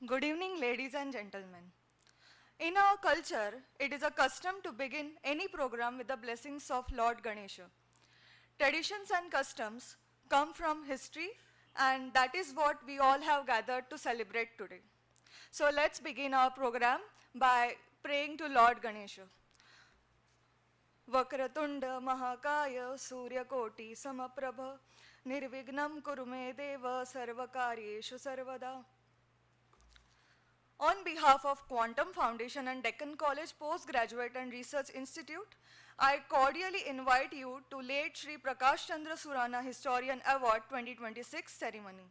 Good evening, ladies and gentlemen. In our culture, it is a custom to begin any program with the blessings of Lord Ganesha. Traditions and customs come from history, and that is what we all have gathered to celebrate today. So let's begin our program by praying to Lord Ganesha. Vakratunda महाकाय सूर्यकोटि समप्रभ निर्विघ्नं कुरु मे देव सर्वकार्येषु सर्वदा. On behalf of Quantum Foundation and Deccan College Postgraduate and Research Institute, I cordially invite you to late Shri Prakashchandra Surana Historian Award 2026 ceremony.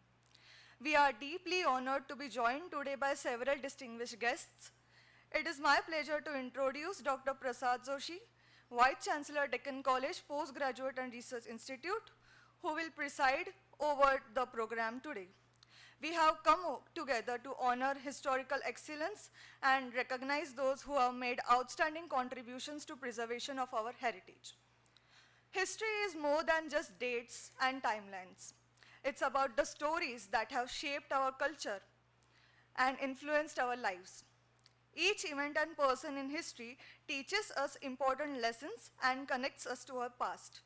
We are deeply honored to be joined today by several distinguished guests. It is my pleasure to introduce Dr. Prasad Joshi, Vice Chancellor Deccan College Postgraduate and Research Institute, who will preside over the program today. We have come together to honor historical excellence and recognize those who have made outstanding contributions to preservation of our heritage. History is more than just dates and timelines. It's about the stories that have shaped our culture and influenced our lives. Each event and person in history teaches us important lessons and connects us to our past.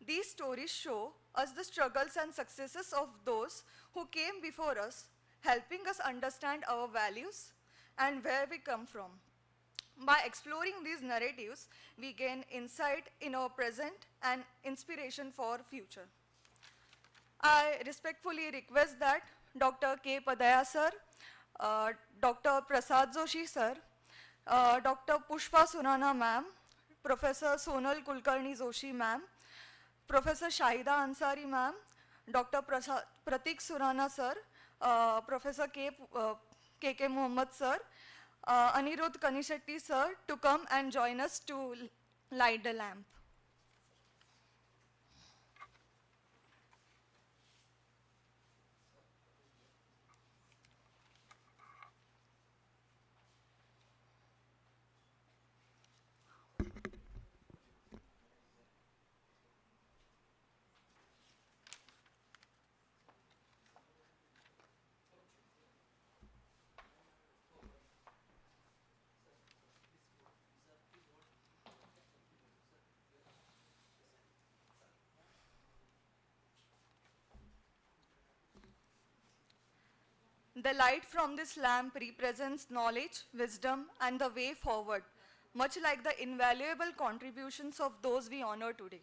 These stories show us the struggles and successes of those who came before us, helping us understand our values and where we come from. By exploring these narratives, we gain insight in our present and inspiration for future. I respectfully request that Dr. K. Padaya sir, Dr. Prasad Joshi sir, Dr. Pushpa Surana ma'am, Professor Sonal Kulkarni Joshi ma'am, Professor Shahida Ansari ma'am, Dr. Pratik Surana sir, Professor K.K. Muhammad sir, Anirudh Kanishetty sir to come and join us to light the lamp. The light from this lamp represents knowledge, wisdom, and the way forward, much like the invaluable contributions of those we honor today.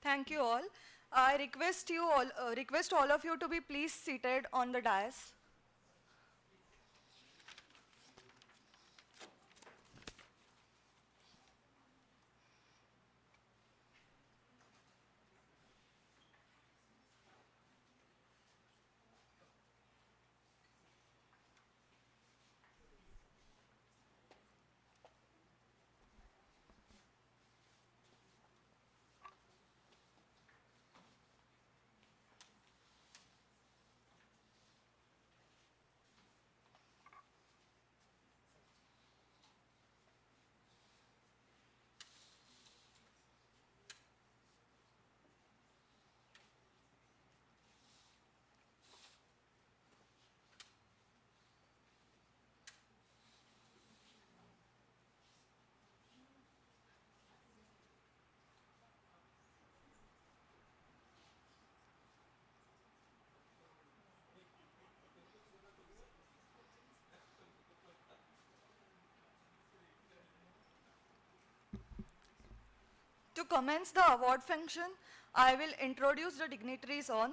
Thank you all. I request all of you to be please seated on the dais. To commence the award function, I will introduce the dignitaries on.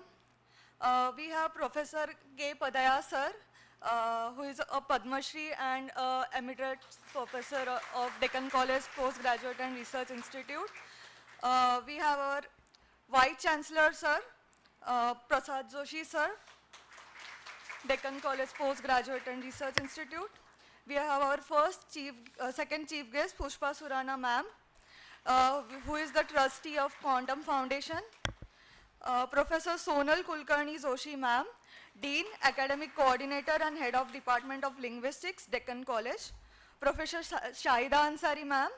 We have Professor K. Padaya sir, who is a Padma Shri and Emeritus Professor of Deccan College Postgraduate and Research Institute. We have our Vice Chancellor sir, Prasad Joshi sir, Deccan College Postgraduate and Research Institute. We have our second chief guest, Pushpa Surana ma'am, who is the trustee of Quantum Foundation. Professor Sonal Kulkarni Joshi ma'am, Dean, Academic Coordinator and Head of Department of Linguistics, Deccan College. Professor Shahida Ansari ma'am,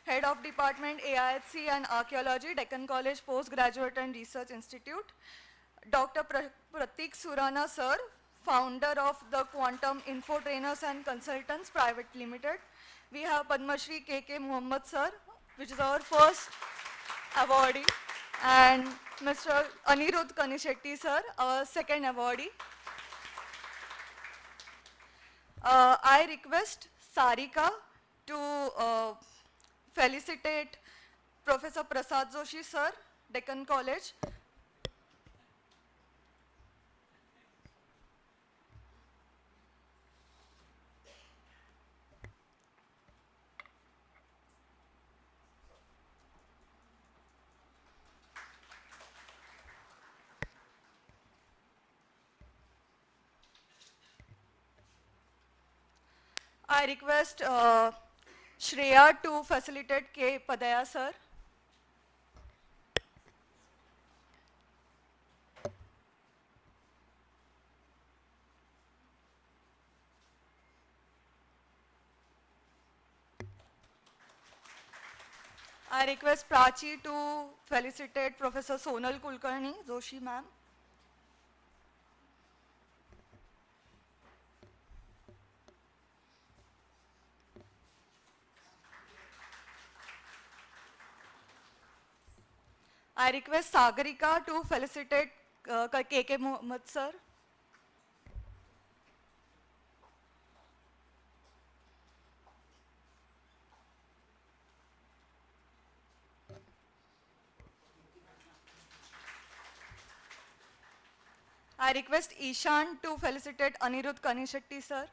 Head of Department AIHC and Archaeology, Deccan College Postgraduate and Research Institute. Dr. Pratik Surana sir, founder of the Quantum Info Trainers and Consultants Private Limited. We have Padma Shri K.K. Muhammad sir, which is our first awardee, and Mr. Anirudh Kanishetty sir, our second awardee. I request Sarika to felicitate Professor Prasad Joshi sir, Deccan College. I request Shreya to facilitate K. Padaya sir. I request Prachi to felicitate Professor Sonal Kulkarni Joshi ma'am. I request Sagarika to felicitate K.K. Muhammad sir. I request Ishan to felicitate Anirudh Kanishetty sir.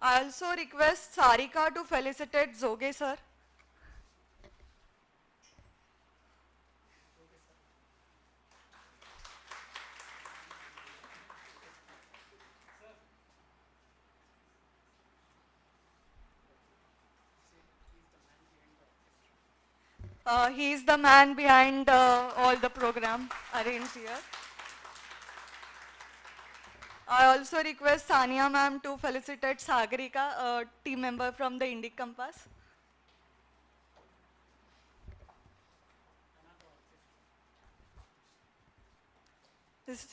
I also request Sarika to felicitate Zoge sir. He is the man behind all the program arranged here. I also request Sania ma'am to felicitate Sagarika, a team member from the Indic Compass.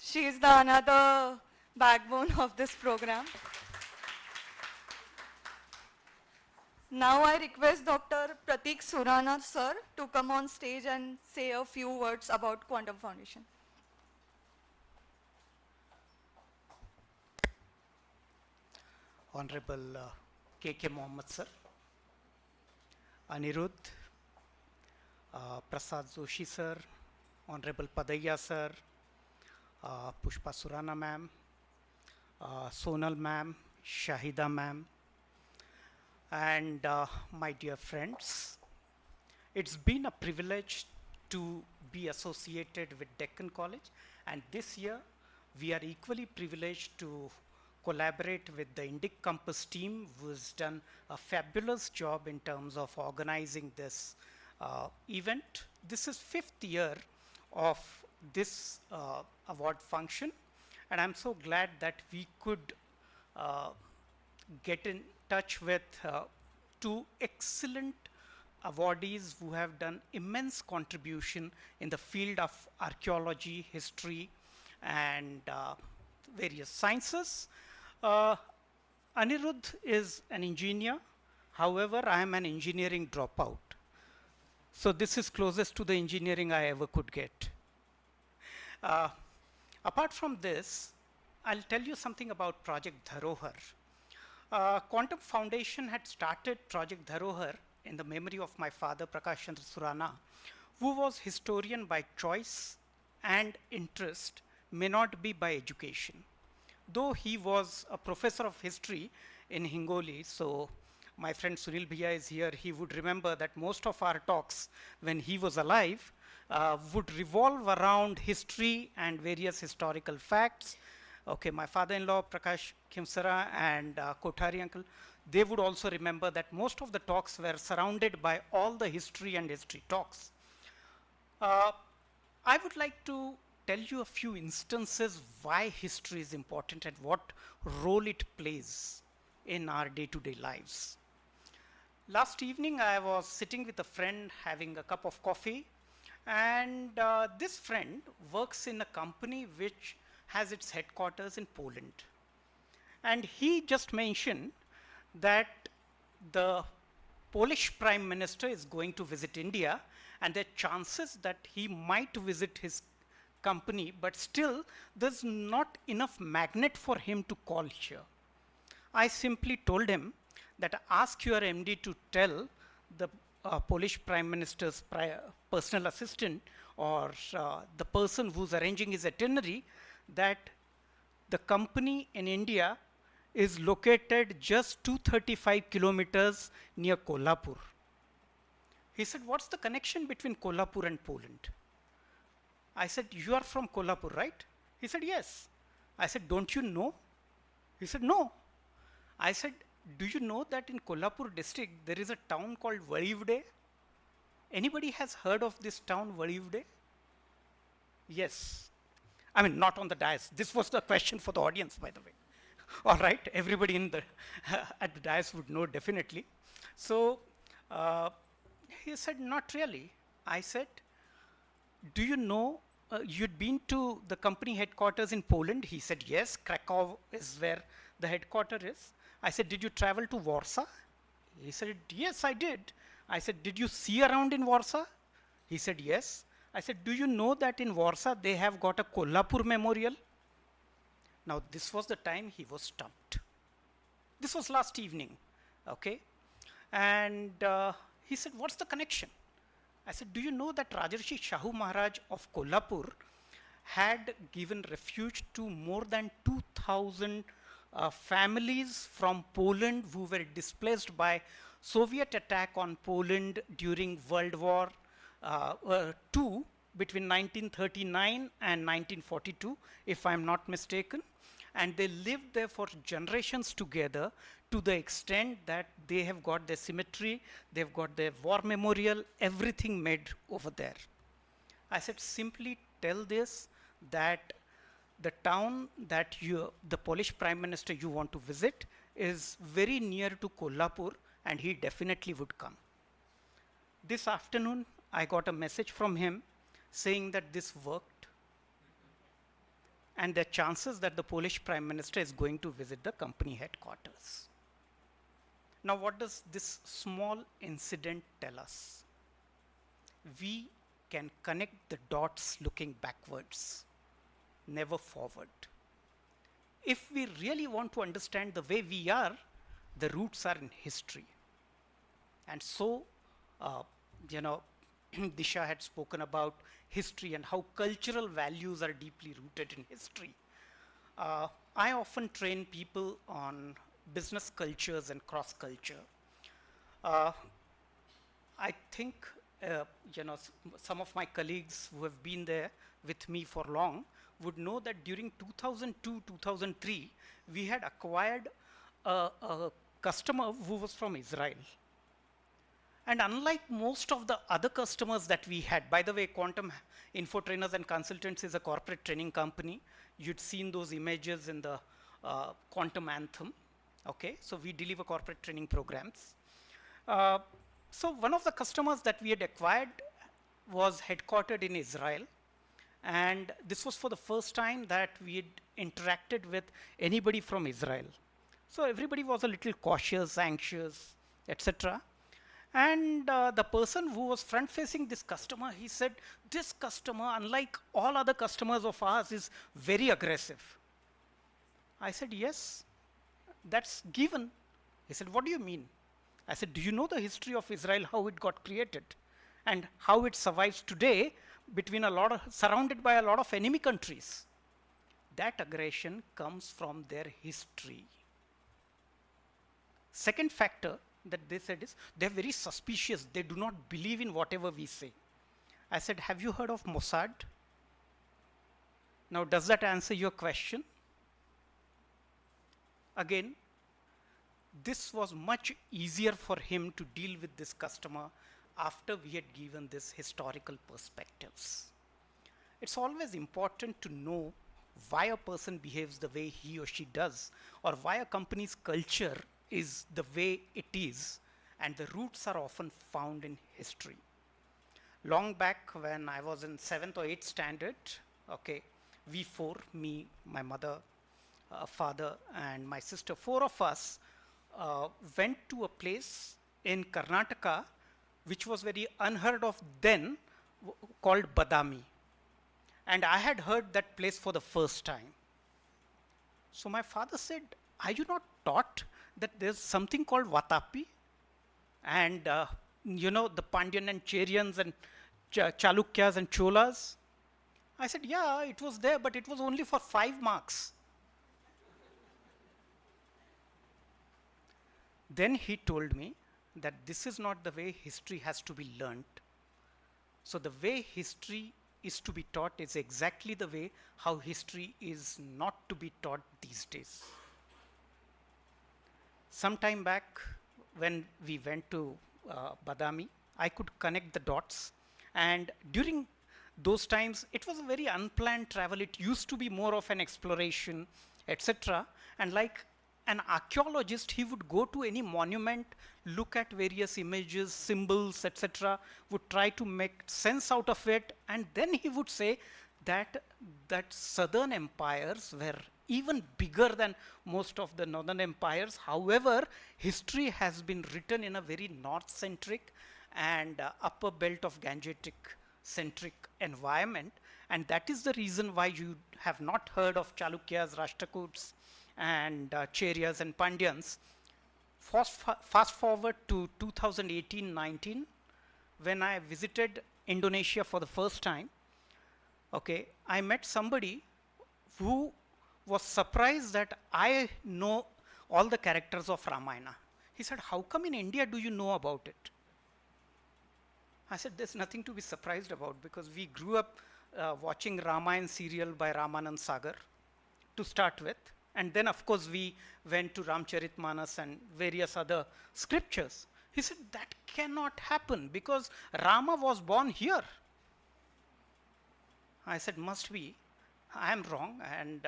She is the another backbone of this program. Now I request Dr. Pratik Surana sir to come on stage and say a few words about Quantum Foundation. Honorable K.K. Muhammad sir, Anirudh, Prasad Joshi sir, Honorable Padaya sir, Pushpa Surana ma'am, Sonal ma'am, Shahida ma'am, and my dear friends, it's been a privilege to be associated with Deccan College, and this year we are equally privileged to collaborate with the Indic Compass team, who has done a fabulous job in terms of organizing this event. This is 5th year of this award function, and I'm so glad that we could get in touch with two excellent awardees who have done immense contribution in the field of archaeology, history, and various sciences. Anirudh is an engineer. However, I am an engineering dropout. So this is closest to the engineering I ever could get. Uh, Apart from this, I'll tell you something about Project Dharohar. Quantum Foundation had started Project Dharohar in the memory of my father, Prakashchandra Surana, who was historian by choice and interest, may not be by education. Though he was a professor of history in Hingoli, so my friend Sunil Bhaiya is here, he would remember that most of our talks when he was alive would revolve around history and various historical facts. Okay, my father-in-law Prakash Khimsara and Kothari uncle, they would also remember that most of the talks were surrounded by all the history and history talks. I would like to tell you a few instances why history is important and what role it plays in our day-to-day lives. Last evening, I was sitting with a friend having a cup of coffee, and this friend works in a company which has its headquarters in Poland. And he just mentioned that the Polish Prime Minister is going to visit India, and there are chances that he might visit his company, but still there's not enough magnet for him to call here. I simply told him that ask your MD to tell the Polish Prime Minister's personal assistant or the person who's arranging his itinerary that the company in India is located just 235 kilometers near Kolhapur. He said, what's the connection between Kolhapur and Poland? I said, you are from Kolhapur, right? He said, yes. I said, don't you know? He said, no. I said, do you know that in Kolhapur district there is a town called Valivde? Anybody has heard of this town, Valivde? Yes. I mean, not on the dais. This was the question for the audience, by the way. All right, everybody in the at the dais would know definitely. So he said, not really. I said, do you know, you'd been to the company headquarters in Poland? He said, yes, Krakow is where the headquarters is. I said, did you travel to Warsaw? He said, yes, I did. I said, did you see around in Warsaw? He said, yes. I said, do you know that in Warsaw they have got a Kolhapur memorial? Now, this was the time he was stumped. This was last evening, okay? And he said, what's the connection? I said, do you know that Rajarshi Shahu Maharaj of Kolhapur had given refuge to more than 2,000 families from Poland who were displaced by Soviet attack on Poland during World War II between 1939 and 1942, if I'm not mistaken. And they lived there for generations together to the extent that they have got their cemetery, they've got their war memorial, everything made over there. I said, simply tell this that the town that the Polish Prime Minister you want to visit is very near to Kolhapur, and he definitely would come. This afternoon, I got a message from him saying that this worked, and there are chances that the Polish Prime Minister is going to visit the company headquarters. Now, what does this small incident tell us? We can connect the dots looking backwards, never forward. If we really want to understand the way we are, the roots are in history. And so, Disha had spoken about history and how cultural values are deeply rooted in history. I often train people on business cultures and cross culture. I think some of my colleagues who have been there with me for long would know that during 2002-2003 we had acquired a customer who was from Israel. And unlike most of the other customers that we had, by the way, Quantum Info Trainers and Consultants is a corporate training company. You'd seen those images in the Quantum Anthem. Okay, so we deliver corporate training programs. So one of the customers that we had acquired was headquartered in Israel. And this was for the first time that we had interacted with anybody from Israel. So everybody was a little cautious, anxious, etc. And the person who was front facing this customer, he said, this customer, unlike all other customers of ours, is very aggressive. I said, yes, that's given. He said, what do you mean? I said, do you know the history of Israel, how it got created and how it survives today between surrounded by a lot of enemy countries? That aggression comes from their history. Second factor that they said is they're very suspicious. They do not believe in whatever we say. I said, have you heard of Mossad? Now, does that answer your question? Again, this was much easier for him to deal with this customer after we had given this historical perspectives. It's always important to know why a person behaves the way he or she does, or why a company's culture is the way it is, and the roots are often found in history. Long back when I was in 7th or 8th standard, okay, we four, me, my mother, father, and my sister, four of us went to a place in Karnataka which was very unheard of then, called Badami. And I had heard that place for the first time. So my father said, are you not taught that there's something called Vatapi? And you know, the Pandyan and Cheryans and Chalukyas and Cholas? I said, yeah, it was there, but it was only for 5 marks. Then he told me that this is not the way history has to be learnt. So the way history is to be taught is exactly the way how history is not to be taught these days. Some time back, when we went to Badami, I could connect the dots. And during those times, it was a very unplanned travel. It used to be more of an exploration, etc. And like an archaeologist, he would go to any monument, look at various images, symbols, etc., would try to make sense out of it, and then he would say that southern empires were even bigger than most of the northern empires. However, history has been written in a very north-centric and upper belt of Gangetic-centric environment, and that is the reason why you have not heard of Chalukyas, Rashtrakuts, and Cheryas and Pandyans. Fast forward to 2018-19, when I visited Indonesia for the first time. Okay, I met somebody who was surprised that I know all the characters of Ramayana. He said, how come in India do you know about it? I said, there's nothing to be surprised about, because we grew up watching Ramayana serial by Ramanand Sagar to start with. And then, of course, we went to Ramcharitmanas and various other scriptures. He said, that cannot happen because Rama was born here. I said, must be. I am wrong, and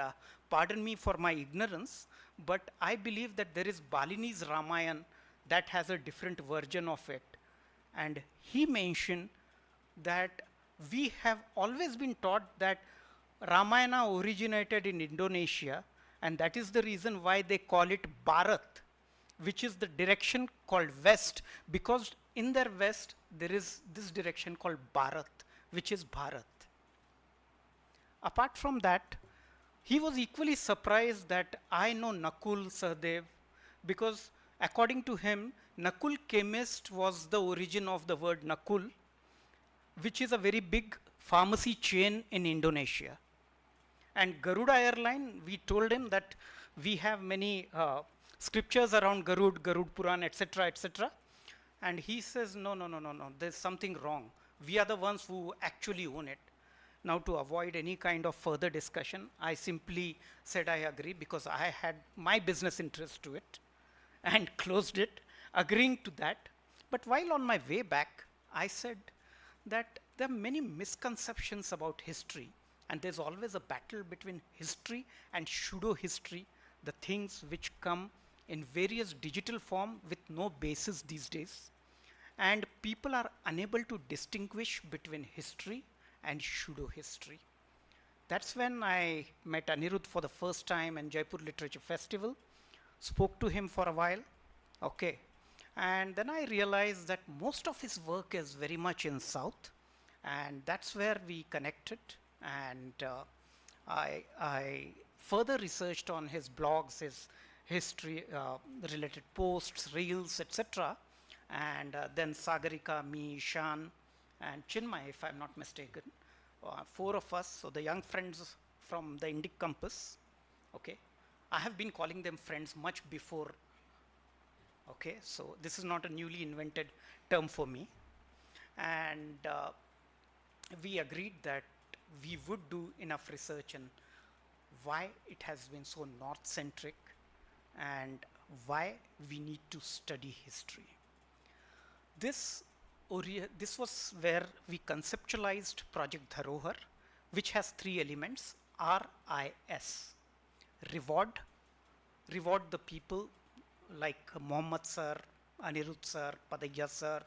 pardon me for my ignorance, but I believe that there is Balinese Ramayana that has a different version of it. And he mentioned that we have always been taught that Ramayana originated in Indonesia, and that is the reason why they call it Bharat, which is the direction called west, because in their west there is this direction called Bharat, which is Bharat. Apart from that, he was equally surprised that I know Nakul Sahdev, because according to him, Nakul Chemist was the origin of the word Nakul, which is a very big pharmacy chain in Indonesia. And Garuda Airline, we told him that we have many scriptures around Garud Puran, etc., etc. And he says, no, there's something wrong. We are the ones who actually own it. Now, to avoid any kind of further discussion, I simply said I agree, because I had my business interest to it and closed it, agreeing to that. But while on my way back, I said that there are many misconceptions about history. And there's always a battle between history and pseudo-history, the things which come in various digital form with no basis these days. And people are unable to distinguish between history and pseudo-history. That's when I met Anirudh for the first time in Jaipur Literature Festival, spoke to him for a while, okay. And then I realized that most of his work is very much in South, and that's where we connected. And I further researched on his blogs, his history related posts, reels, etc. And then Sagarika, me, Shan, and Chinmay, if I'm not mistaken, four of us, so the young friends from the Indic Compass. Okay, I have been calling them friends much before. Okay, so this is not a newly invented term for me. And we agreed that we would do enough research on why it has been so north centric and why we need to study history. This, this was where we conceptualized Project Dharohar, which has three elements: RIS, reward, reward the people like Mohammed sir, Anirudh sir, Padayya sir,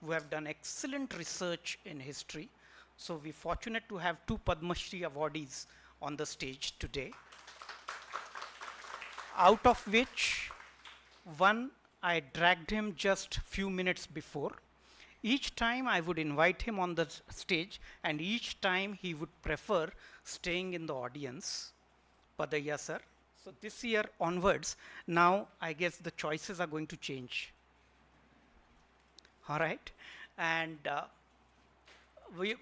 who have done excellent research in history. So we're fortunate to have two Padma Shri awardees on the stage today, out of which one I dragged him just few minutes before. Each time I would invite him on the stage, and each time he would prefer staying in the audience. Padayya sir. So this year onwards, now I guess the choices are going to change. All right, and we're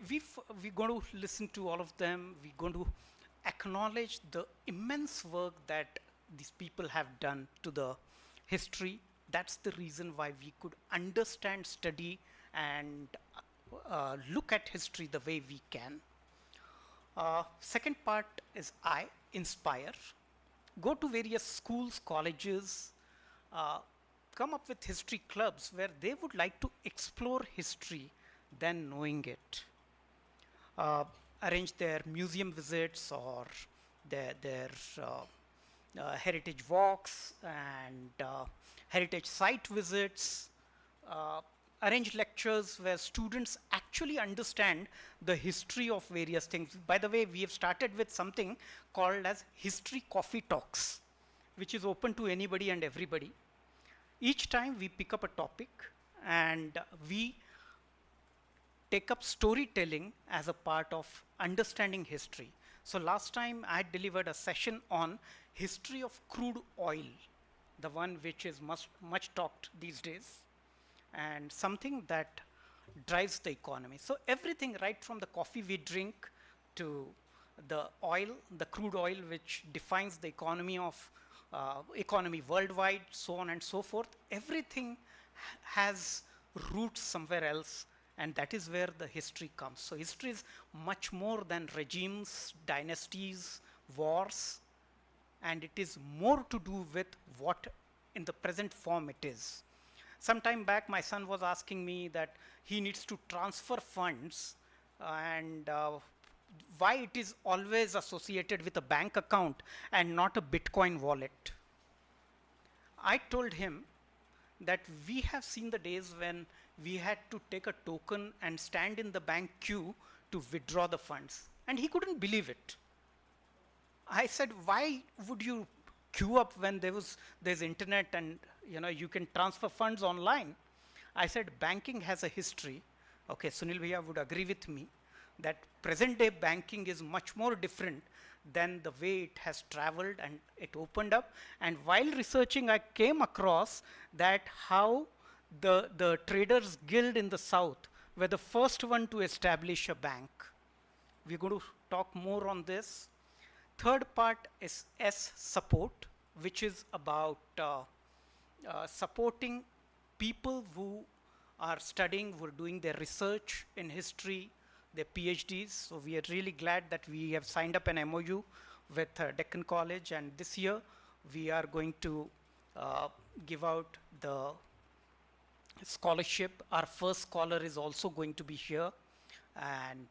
going to listen to all of them. We're going to acknowledge the immense work that these people have done to the history. That's the reason why we could understand, study, and look at history the way we can. Second part is I, inspire. Go to various schools, colleges, come up with history clubs where they would like to explore history than knowing it. Arrange their museum visits or their heritage walks and heritage site visits. Arrange lectures where students actually understand the history of various things. By the way, we have started with something called as History Coffee Talks, which is open to anybody and everybody. Each time we pick up a topic and we take up storytelling as a part of understanding history. So last time I delivered a session on history of crude oil, the one which is much talked these days, and something that drives the economy. So everything right from the coffee we drink to the oil, the crude oil, which defines the economy of economy worldwide, so on and so forth, everything has roots somewhere else, and that is where the history comes. So history is much more than regimes, dynasties, wars, and it is more to do with what in the present form it is. Some time back, my son was asking me that he needs to transfer funds and why it is always associated with a bank account and not a Bitcoin wallet. I told him that we have seen the days when we had to take a token and stand in the bank queue to withdraw the funds, and he couldn't believe it. I said, why would you queue up when there's internet and you can transfer funds online? I said, banking has a history. Okay, Sunil Bhaiya would agree with me that present day banking is much more different than the way it has traveled and it opened up. And while researching, I came across that how the Traders Guild in the South were the first one to establish a bank. We're going to talk more on this. Third part is S, support, which is about supporting people who are studying, who are doing their research in history, their PhDs. So we are really glad that we have signed up an MOU with Deccan College, and this year we are going to give out the scholarship. Our first scholar is also going to be here, and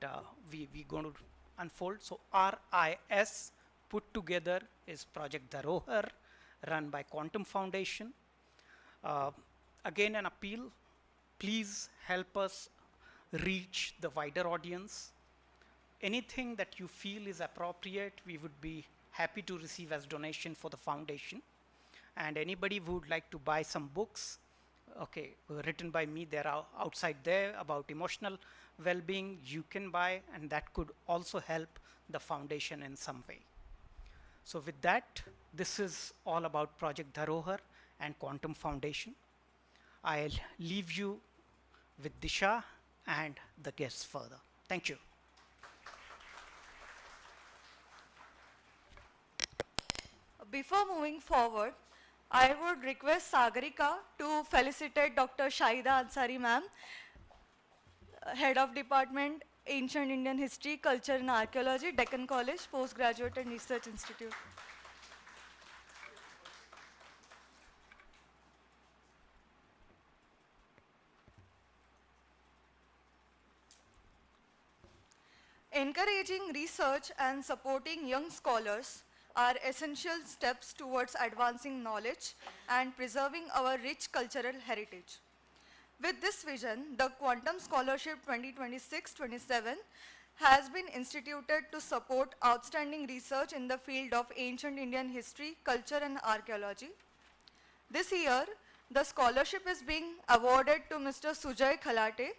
we're going to unfold. So RIS put together is Project Dharohar, run by Quantum Foundation. Again, an appeal, please help us reach the wider audience. Anything that you feel is appropriate, we would be happy to receive as donation for the foundation. And anybody who would like to buy some books, okay, written by me. They're outside there about emotional well-being you can buy, and that could also help the foundation in some way. So with that, this is all about Project Dharohar and Quantum Foundation. I'll leave you with Disha and the guests further. Thank you. Before moving forward, I would request Sagarika to felicitate Dr. Shahida Ansari ma'am, Head of Department, Ancient Indian History, Culture and Archaeology, Deccan College, Postgraduate and Research Institute. Encouraging research and supporting young scholars are essential steps towards advancing knowledge and preserving our rich cultural heritage. With this vision, the Quantum Scholarship 2026-27 has been instituted to support outstanding research in the field of ancient Indian history, culture and archaeology. This year, the scholarship is being awarded to Mr. Sujay Khalate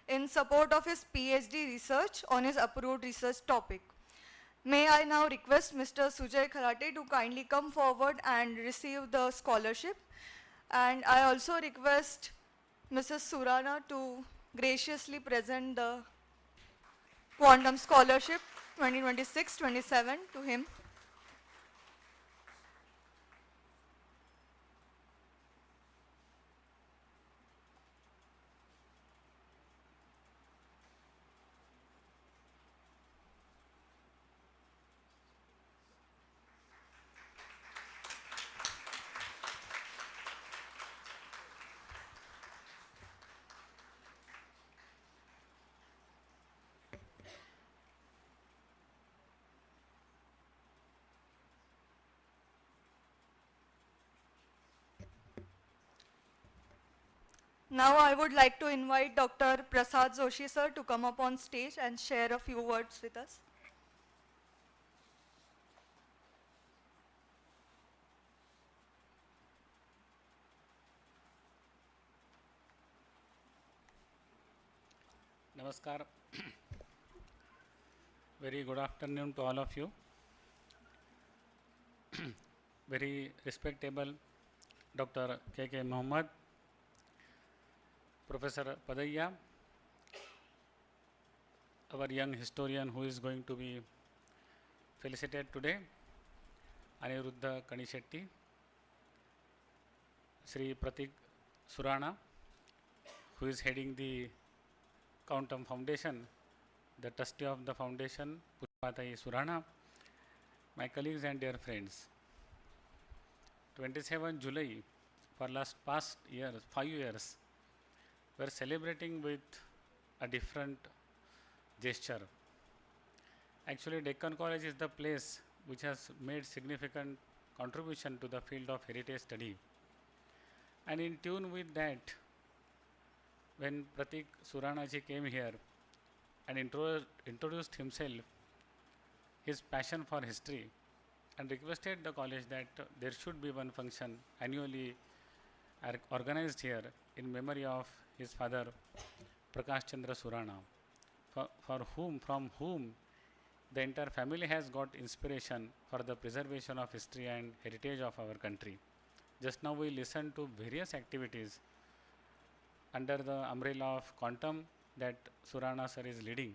in support of his PhD research on his approved research topic. May I now request Mr. Sujay Khalate to kindly come forward and receive the scholarship. And I also request Mrs. Surana to graciously present the Quantum Scholarship 2026-27 to him. Now I would like to invite Dr. Prasad Joshi sir to come up on stage and share a few words with us. Namaskar. Very good afternoon to all of you. Very respectable Dr. K.K. Mohammed, Professor Padaya, our young historian who is going to be felicitated today, Aniruddha Kanishetty, Shri Pratik Surana, who is heading the Quantum Foundation, the trustee of the foundation, Pushpatai Surana, my colleagues and dear friends. 27 July, for past years, 5 years, we are celebrating with a different gesture. Actually, Deccan College is the place which has made significant contribution to the field of heritage study. And in tune with that, when Pratik Surana ji came here and introduced himself, his passion for history, and requested the college that there should be one function annually organized here in memory of his father Prakashchandra Surana, from whom the entire family has got inspiration for the preservation of history and heritage of our country. Just now we listened to various activities under the umbrella of Quantum that Surana sir is leading.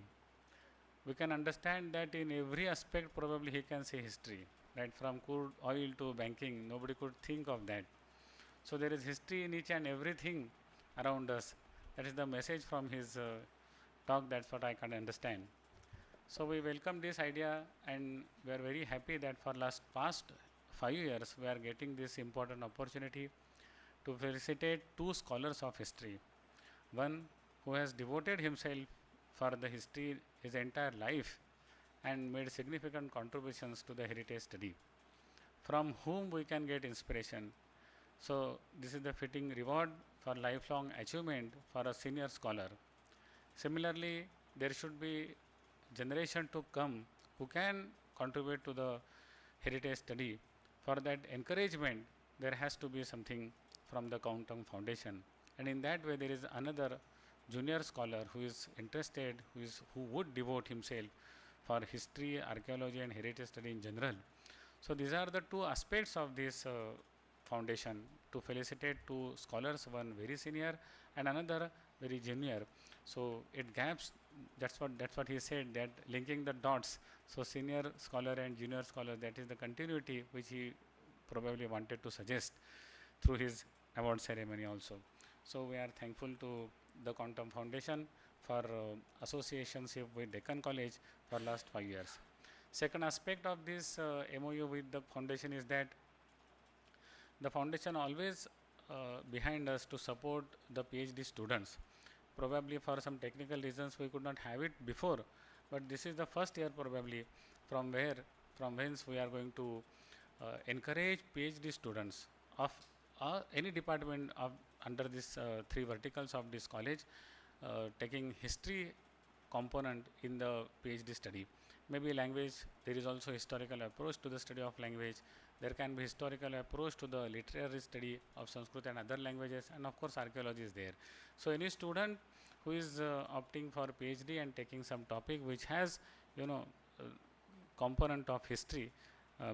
We can understand that in every aspect probably he can say history, right? From crude oil to banking, nobody could think of that. So there is history in each and everything around us. That is the message from his talk, that's what I can understand. So we welcome this idea and we are very happy that for past 5 years we are getting this important opportunity to felicitate 2 scholars of history. One who has devoted himself for the history his entire life and made significant contributions to the heritage study, from whom we can get inspiration. So this is the fitting reward for lifelong achievement for a senior scholar. Similarly, there should be generation to come who can contribute to the heritage study. For that encouragement, there has to be something from the Quantum Foundation. And in that way, there is another junior scholar who is interested, who would devote himself for history, archaeology, and heritage study in general. So these are the two aspects of this foundation, to felicitate two scholars, one very senior and another very junior. So it gaps. That's what he said, that linking the dots. So senior scholar and junior scholar, that is the continuity which he probably wanted to suggest through his award ceremony also. So we are thankful to the Quantum Foundation for associationship with Deccan College for last 5 years. Second aspect of this MOU with the foundation is that the foundation always behind us to support the PhD students. Probably for some technical reasons we could not have it before, but this is the first year probably from whence we are going to encourage PhD students of any department of under this three verticals of this college, taking history component in the PhD study. Maybe language, there is also historical approach to the study of language. There can be historical approach to the literary study of Sanskrit and other languages, and of course archaeology is there. So any student who is opting for PhD and taking some topic which has component of history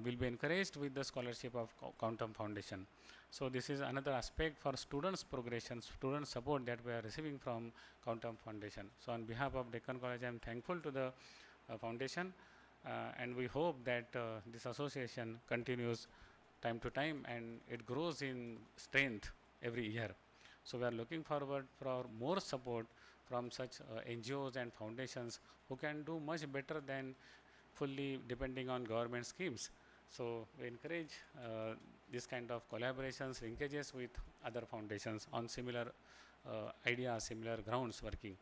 will be encouraged with the scholarship of Quantum Foundation. So this is another aspect for students' progression, student support that we are receiving from Quantum Foundation. So on behalf of Deccan College, I am thankful to the foundation, and we hope that this association continues time to time and it grows in strength every year. So we are looking forward for more support from such NGOs and foundations who can do much better than fully depending on government schemes. So we encourage this kind of collaborations, linkages with other foundations on similar ideas, similar grounds working.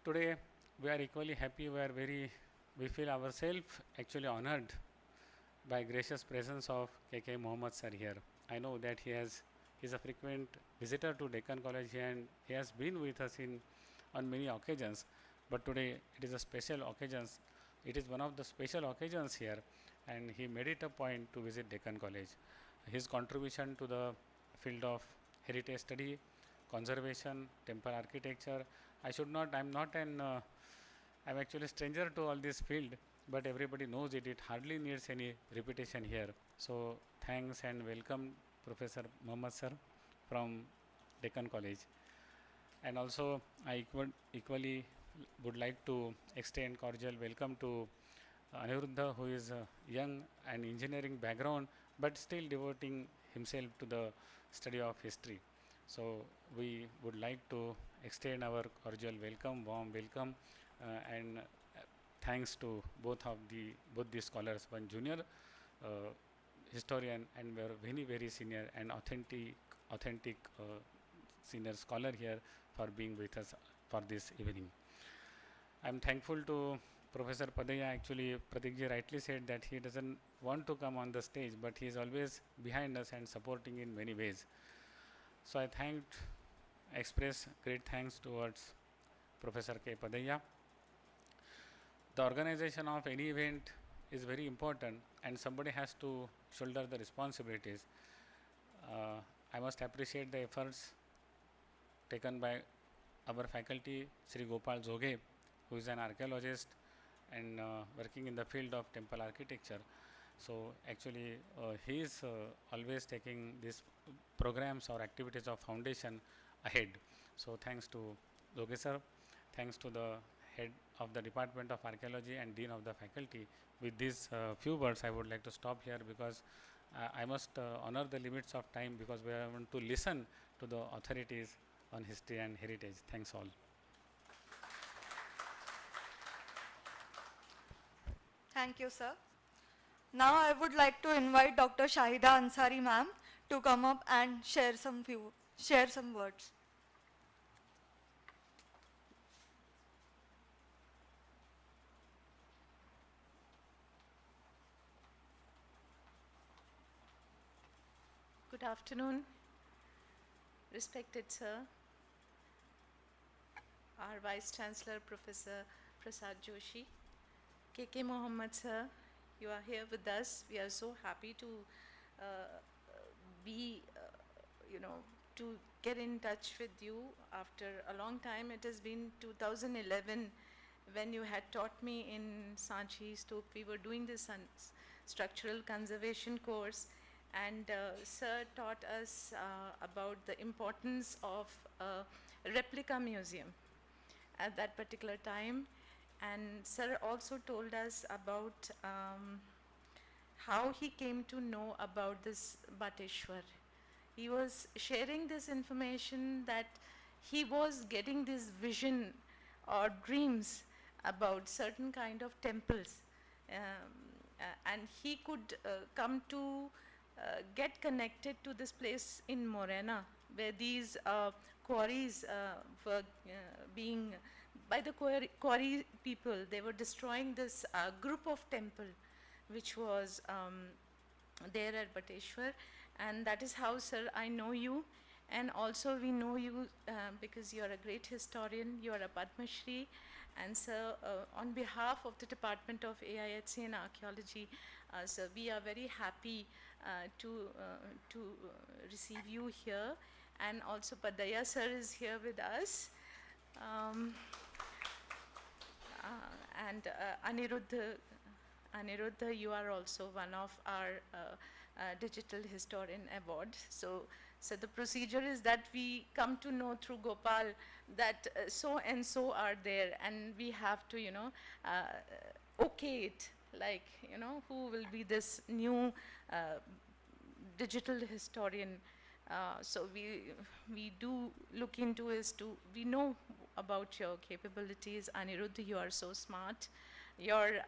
Today we are equally happy, we feel ourselves actually honored by gracious presence of KK Mohammed sir here. I know that he is a frequent visitor to Deccan College here, and he has been with us on many occasions, but today it is a special occasion. It is one of the special occasions here, and he made it a point to visit Deccan College. His contribution to the field of heritage study, conservation, temple architecture. I'm actually stranger to all this field, but everybody knows it. It hardly needs any repetition here. So thanks and welcome Professor Mohammed sir from Deccan College. And also I equally would like to extend cordial welcome to Aniruddha, who is young and engineering background, but still devoting himself to the study of history. So we would like to extend our cordial welcome, warm welcome, and thanks to both the scholars, one junior historian and very senior and authentic senior scholar here for being with us for this evening. I am thankful to Professor Padaya. Actually, Pratikji rightly said that he doesn't want to come on the stage, but he is always behind us and supporting in many ways. So I express great thanks towards Professor K. Padaya. The organization of any event is very important, and somebody has to shoulder the responsibilities. I must appreciate the efforts taken by our faculty, Shri Gopal Zoge, who is an archaeologist and working in the field of temple architecture. So actually he is always taking these programs or activities of foundation ahead. So thanks to Zoge sir, thanks to the head of the Department of Archaeology and Dean of the Faculty. With these few words, I would like to stop here because I must honor the limits of time, because we want to listen to the authorities on history and heritage. Thanks all. Thank you, sir. Now I would like to invite Dr. Shahida Ansari ma'am to come up and share some words. Good afternoon, respected sir, our Vice Chancellor Professor Prasad Joshi, KK Mohammed sir, you are here with us. We are so happy to to get in touch with you after a long time. It has been 2011 when you had taught me in Sanchi Stoop. We were doing this structural conservation course, and sir taught us about the importance of a replica museum at that particular time. And sir also told us about how he came to know about this Bateshwar. He was sharing this information that he was getting this vision or dreams about certain kind of temples. And he could come to get connected to this place in Morena, where these quarries were being, by the quarry people, they were destroying this group of temple which was there at Bateshwar. And that is how, sir, I know you. And also we know you because you are a great historian, you are a Padma Shri. And sir, on behalf of the Department of AIHC and Archaeology, sir, we are very happy to receive you here. And also Padaya sir is here with us. And Aniruddha, you are also one of our Digital Historian Award. So the procedure is that we come to know through Gopal that so and so are there, and we have to, okay it, like, who will be this new digital historian. So we do look into is to, we know about your capabilities. Aniruddha, you are so smart. You're,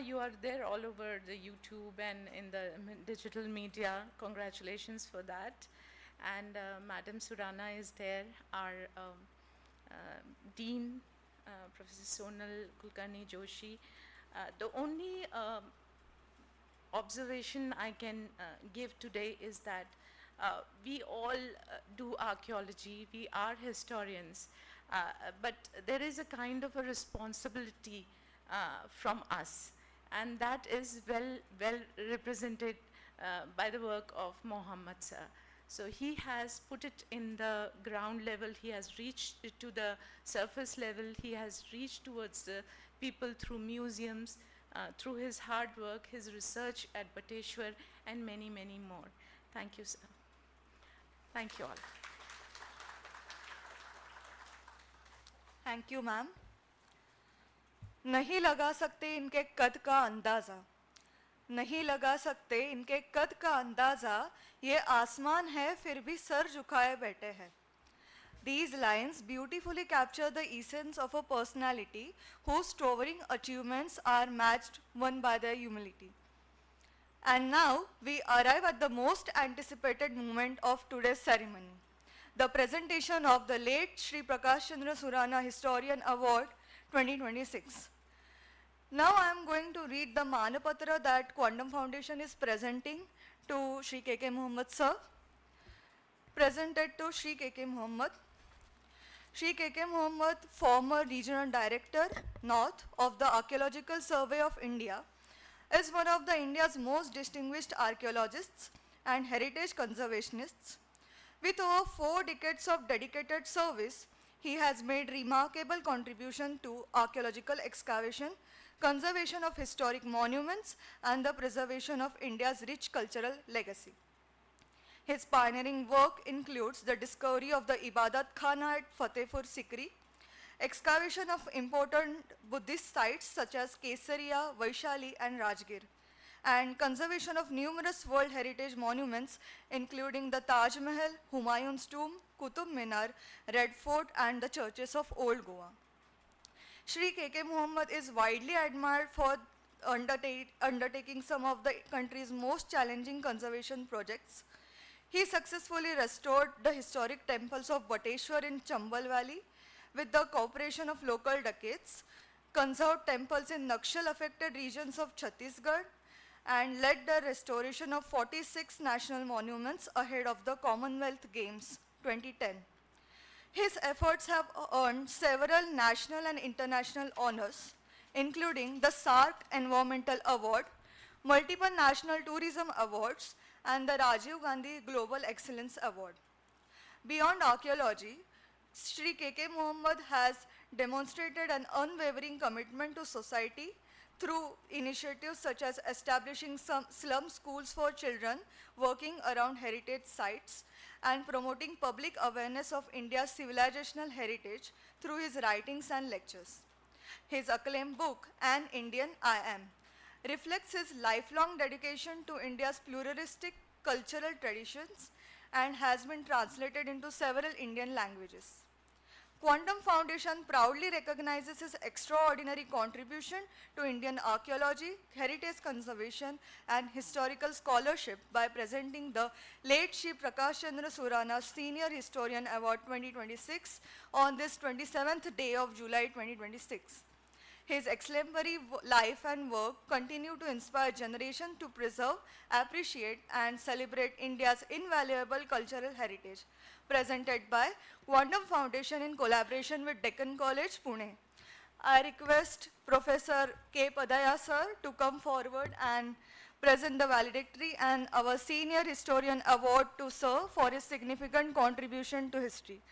you are there all over the YouTube and in the digital media. Congratulations for that. And Madam Surana is there, our Dean, Professor Sonal Kulkarni Joshi. The only observation I can give today is that we all do archaeology, we are historians, but there is a kind of a responsibility from us, and that is well represented by the work of Mohammed sir. So he has put it in the ground level, he has reached to the surface level, he has reached towards the people through museums, through his hard work, his research at Bateshwar, and many, many more. Thank you, sir. Thank you all. Thank you, ma'am. नहीं लगा सकते इनके कद का अंदाज़ा, नहीं लगा सकते इनके कद का अंदाज़ा, ये आसमान है फिर भी सर झुकाए बैठे हैं. These lines beautifully capture the essence of a personality whose towering achievements are matched one by their humility. And now we arrive at the most anticipated moment of today's ceremony, the presentation of the late Shri Prakashchandra Surana Historian Award 2026. Now I am going to read the Manapatra that Quantum Foundation is presenting to Shri K.K. Mohammed sir. Presented to Shri K.K. Mohammed. Shri K.K. Mohammed, former Regional Director, North of the Archaeological Survey of India, is one of the India's most distinguished archaeologists and heritage conservationists. With over 4 decades of dedicated service, he has made remarkable contribution to archaeological excavation, conservation of historic monuments, and the preservation of India's rich cultural legacy. His pioneering work includes the discovery of the Ibadat Khana at Fatehpur Sikri, excavation of important Buddhist sites such as Kesariya, Vaishali, and Rajgir, and conservation of numerous World Heritage monuments including the Taj Mahal, Humayun's tomb, Qutub Minar, Red Fort, and the churches of Old Goa. Shri K.K. Mohammed is widely admired for undertaking some of the country's most challenging conservation projects. He successfully restored the historic temples of Bateshwar in Chambal Valley with the cooperation of local dacoits, conserved temples in Nakshal-affected regions of Chhattisgarh, and led the restoration of 46 national monuments ahead of the Commonwealth Games 2010. His efforts have earned several national and international honors, including the SARC Environmental Award, multiple national tourism awards, and the Rajiv Gandhi Global Excellence Award. Beyond archaeology, Shri K.K. Mohammed has demonstrated an unwavering commitment to society through initiatives such as establishing some slum schools for children working around heritage sites and promoting public awareness of India's civilizational heritage through his writings and lectures. His acclaimed book, An Indian I Am, reflects his lifelong dedication to India's pluralistic cultural traditions and has been translated into several Indian languages. Quantum Foundation proudly recognizes his extraordinary contribution to Indian archaeology, heritage conservation, and historical scholarship by presenting the late Shri Prakashchandra Surana Senior Historian Award 2026 on this 27th day of July 2026. His exemplary life and work continue to inspire generations to preserve, appreciate, and celebrate India's invaluable cultural heritage. Presented by Quantum Foundation in collaboration with Deccan College, Pune. I request Professor K. Padaya sir to come forward and present the valedictory and our Senior Historian Award to sir for his significant contribution to history.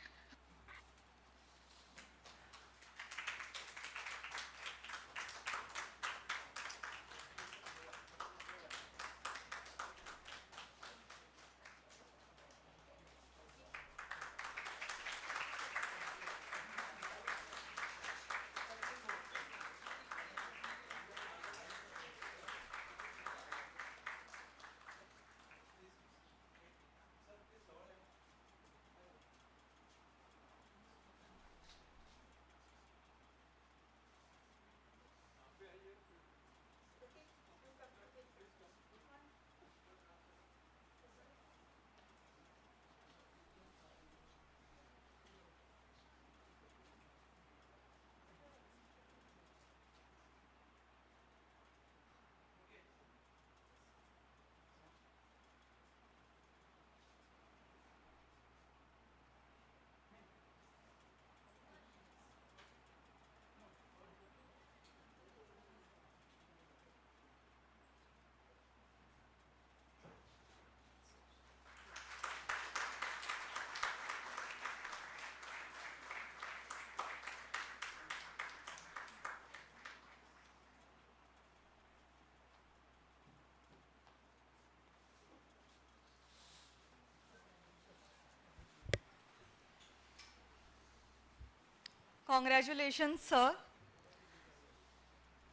Congratulations, sir.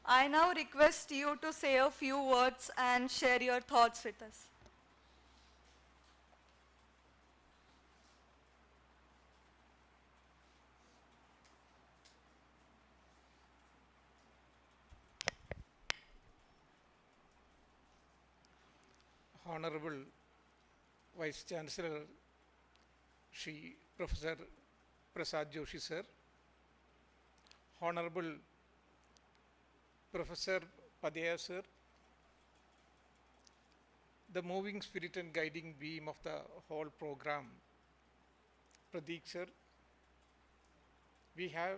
I now request you to say a few words and share your thoughts with us. Honorable Vice Chancellor Shri Professor Prasad Joshi sir, Honorable Professor Padaya sir, the moving spirit and guiding beam of the whole program, Pradeek sir, we have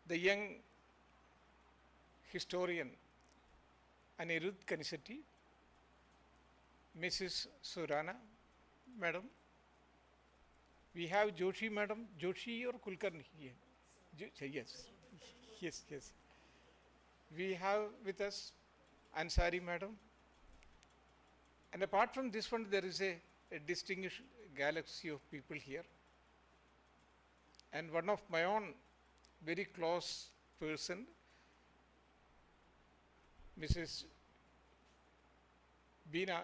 the young historian Anirudh Kanisetti, Mrs. Surana, Madam. We have Joshi, Madam. Joshi or Kulkarni? Yes. Yes. We have with us Ansari, Madam. And apart from this one, there is a distinguished galaxy of people here. And one of my own very close person, Mrs. Veena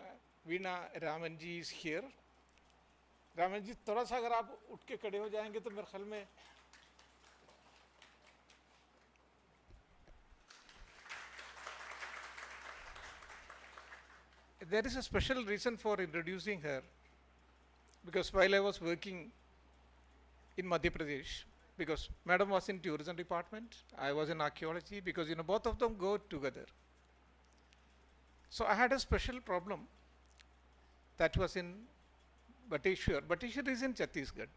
Ramanji is here. Ramanji, थोड़ा सा अगर आप उठ के खड़े हो जाएंगे तो मेरे ख्याल में there is a special reason for introducing her, because while I was working in Madhya Pradesh, because Madam was in tourism department, I was in archaeology, because both of them go together. So I had a special problem that was in Bateshwar. Bateshwar is in Chhattisgarh,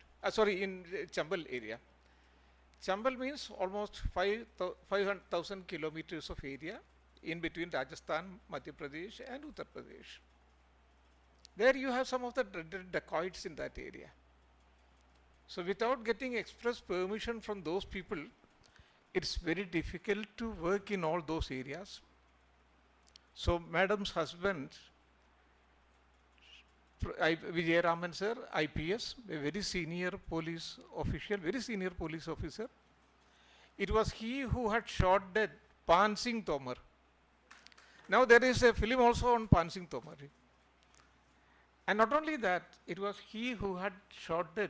in Chambal area. Chambal means almost 500,000 kilometers of area in between Rajasthan, Madhya Pradesh and Uttar Pradesh. There you have some of the dreaded dacoits in that area. So without getting express permission from those people, it's very difficult to work in all those areas. So madam's husband, Vijayaraman sir, IPS, a very senior police official, very senior police officer. It was he who had shot dead Pan Singh Tomar. Now there is a film also on Pan Singh Tomar. And not only that, it was he who had shot dead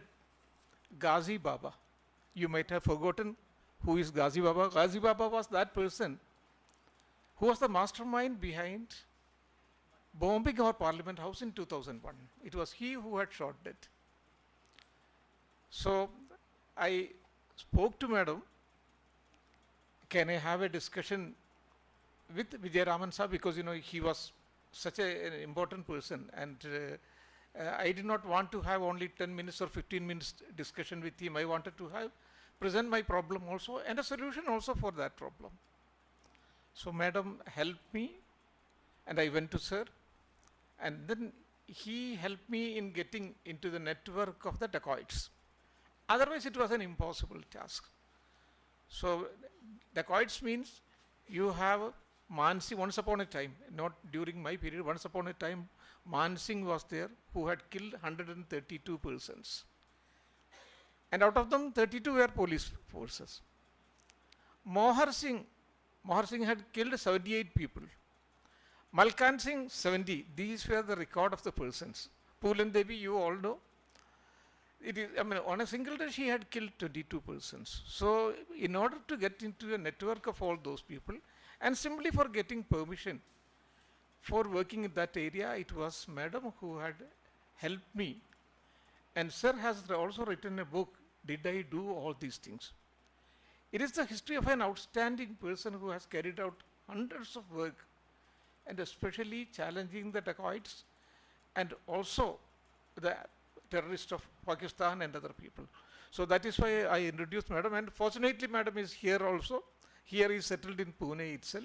Ghazi Baba. You might have forgotten who is Ghazi Baba. Ghazi Baba was that person who was the mastermind behind bombing our Parliament House in 2001. It was he who had shot dead. So I spoke to madam, can I have a discussion with Vijayaraman sir, because he was such an important person, and I did not want to have only 10 minutes or 15 minutes discussion with him. I wanted to present my problem also and a solution also for that problem. So madam helped me, and I went to sir, and then he helped me in getting into the network of the dacoits. Otherwise it was an impossible task. So dacoits means you have Mansingh. Once upon a time, not during my period, once upon a time Mansingh was there, who had killed 132 persons. And out of them, 32 were police forces. Mohar Singh had killed 78 people. Malkan Singh, 70. These were the record of the persons. Poolan Devi, you all know. It is, on a single day, she had killed 22 persons. So, in order to get into a network of all those people, and simply for getting permission for working in that area, it was madam who had helped me. And sir has also written a book, Did I Do All These Things? It is the history of an outstanding person who has carried out hundreds of work, and especially challenging the dacoits and also the terrorists of Pakistan and other people. So that is why I introduced madam, and fortunately madam is here also. Here is settled in Pune itself.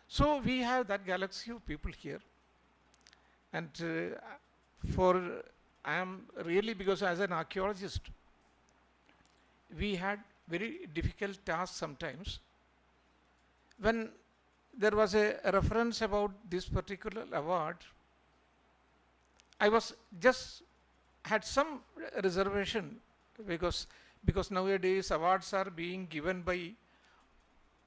So we have that galaxy of people here. And I am really, because as an archaeologist, we had very difficult tasks sometimes. When there was a reference about this particular award, I was just had some reservation, because nowadays awards are being given by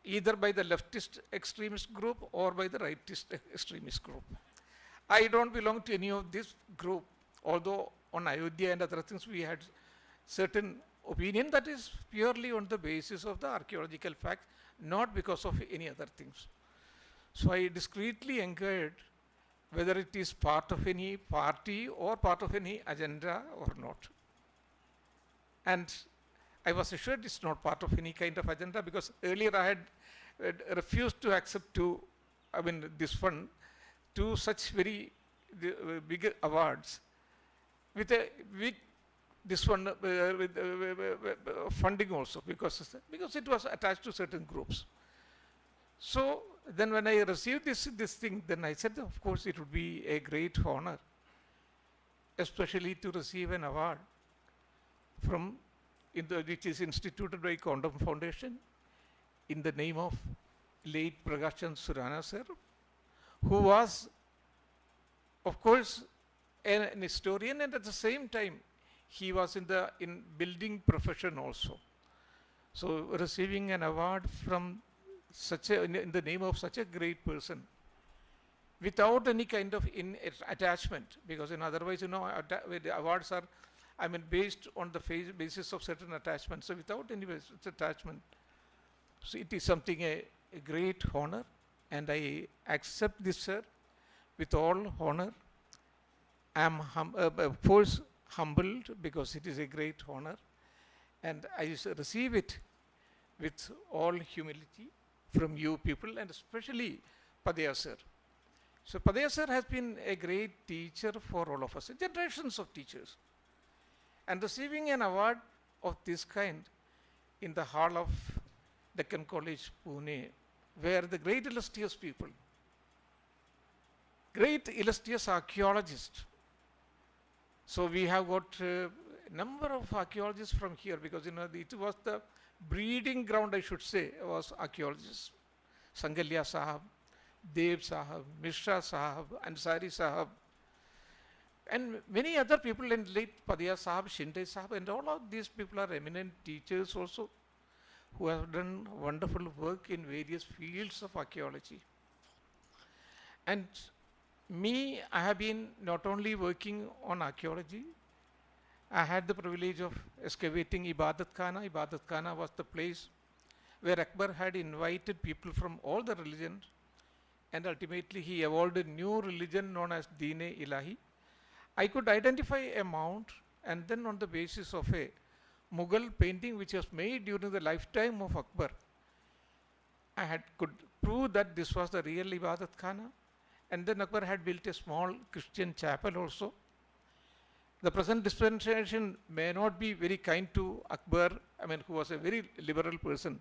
either by the leftist extremist group or by the rightist extremist group. I don't belong to any of this group, although on Ayodhya and other things we had certain opinion that is purely on the basis of the archaeological facts, not because of any other things. So I discreetly inquired whether it is part of any party or part of any agenda or not. And I was assured it's not part of any kind of agenda, because earlier I had refused to accept this fund, two such very big awards with this one with funding also, because it was attached to certain groups. So then when I received this thing, then I said, of course it would be a great honor, especially to receive an award from which is instituted by Quantum Foundation in the name of late Prakashchandra Surana sir, who was, of course, an historian, and at the same time he was in building profession also. So receiving an award from in the name of such a great person, without any kind of attachment, because otherwise the awards are based on the basis of certain attachments. So without any attachment, so it is something a great honor, and I accept this, sir, with all honor. I am of course humbled, because it is a great honor, and I receive it with all humility from you people, and especially Padaya sir. So Padaya sir has been a great teacher for all of us, generations of teachers. And receiving an award of this kind in the hall of Deccan College, Pune, where the great illustrious people, great illustrious archaeologists So we have got a number of archaeologists from here because it was the breeding ground, I should say, was archaeologists. Sangalya Sahab, Dev Sahab, Mishra Sahab, Ansari Sahab, and many other people, in late Padya Sahab, Shinde Sahab, and all of these people are eminent teachers also who have done wonderful work in various fields of archaeology. And me, I have been not only working on archaeology, I had the privilege of excavating Ibadat Khana. Ibadat Khana was the place where Akbar had invited people from all the religions, and ultimately he evolved a new religion known as Deen-e-Ilahi. I could identify a mount, and then on the basis of a Mughal painting which was made during the lifetime of Akbar, could prove that this was the real Ibadat Khana. And then Akbar had built a small Christian chapel also. The present dispensation may not be very kind to Akbar, who was a very liberal person,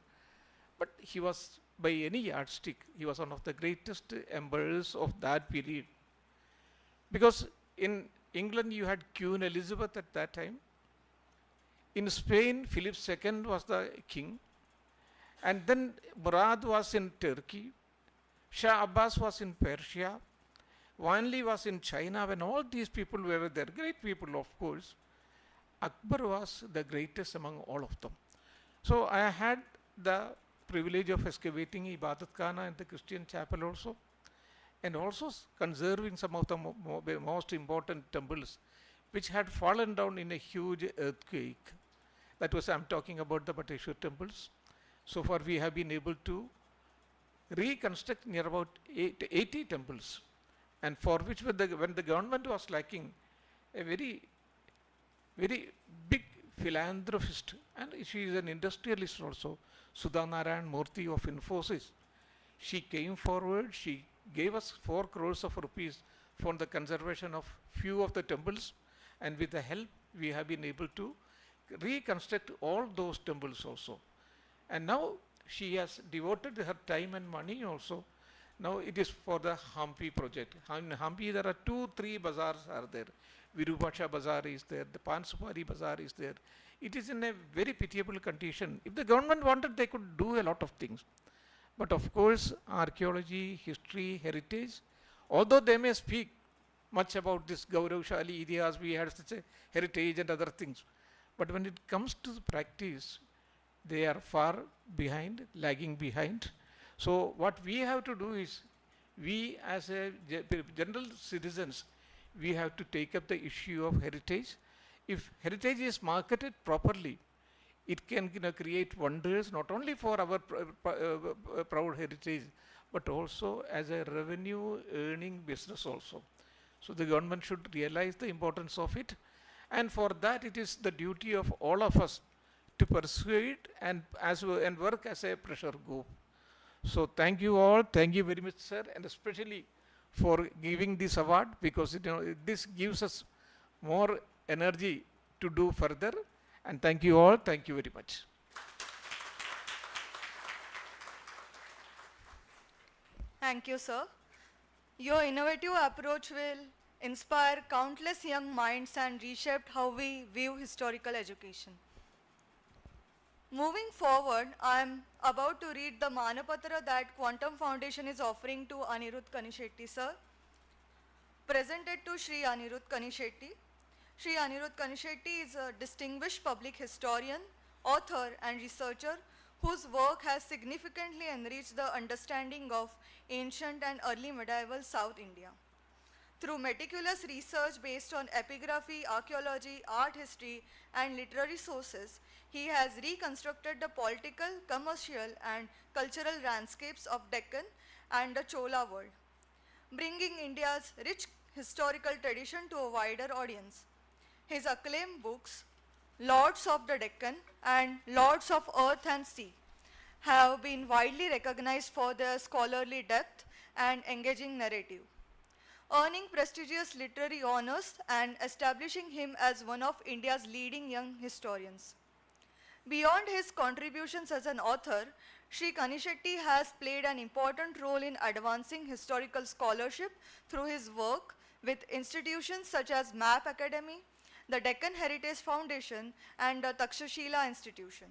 but he was, by any yardstick, he was one of the greatest emperors of that period. Because in England you had Queen Elizabeth at that time. In Spain, Philip II was the king. And then Murad was in Turkey. Shah Abbas was in Persia. Wanli was in China. When all these people were there, great people of course, Akbar was the greatest among all of them. So I had the privilege of excavating Ibadat Khana and the Christian chapel also, and also conserving some of the most important temples which had fallen down in a huge earthquake. That was, I'm talking about the Bateshwar temples. So far we have been able to reconstruct near about 80 temples, and for which when the government was lacking a very big philanthropist, and she is an industrialist also, Sudha Narayan Murthy of Infosys. She came forward, she gave us 4 crores of rupees for the conservation of few of the temples, and with the help we have been able to reconstruct all those temples also. And now she has devoted her time and money also. Now it is for the Hampi project. In Hampi there are 2-3 bazaars are there. Virupaksha Bazaar is there, the Pansupari Bazaar is there. It is in a very pitiable condition. If the government wanted, they could do a lot of things. But of course, archaeology, history, heritage, although they may speak much about this Gauravshali areas, we had such a heritage and other things. But when it comes to the practice, they are far behind, lagging behind. So what we have to do is, we as a general citizens, we have to take up the issue of heritage. If heritage is marketed properly, it can create wonders not only for our proud heritage, but also as a revenue earning business also. So the government should realize the importance of it, and for that it is the duty of all of us to pursue it and work as a pressure group. So thank you all, thank you very much sir, and especially for giving this award, because this gives us more energy to do further. And thank you all, thank you very much. Thank you, sir. Your innovative approach will inspire countless young minds and reshape how we view historical education. Moving forward, I am about to read the Manapatra that Quantum Foundation is offering to Anirudh Kanishetty, sir. Presented to Shri Anirudh Kanishetty. Shri Anirudh Kanishetty is a distinguished public historian, author and researcher whose work has significantly enriched the understanding of ancient and early medieval South India. Through meticulous research based on epigraphy, archaeology, art history, and literary sources, he has reconstructed the political, commercial, and cultural landscapes of Deccan and the Chola world, bringing India's rich historical tradition to a wider audience. His acclaimed books, Lords of the Deccan and Lords of Earth and Sea, have been widely recognized for their scholarly depth and engaging narrative, earning prestigious literary honors and establishing him as one of India's leading young historians. Beyond his contributions as an author, Shri Kanishetty has played an important role in advancing historical scholarship through his work with institutions such as Map Academy, the Deccan Heritage Foundation, and the Takshashila Institution.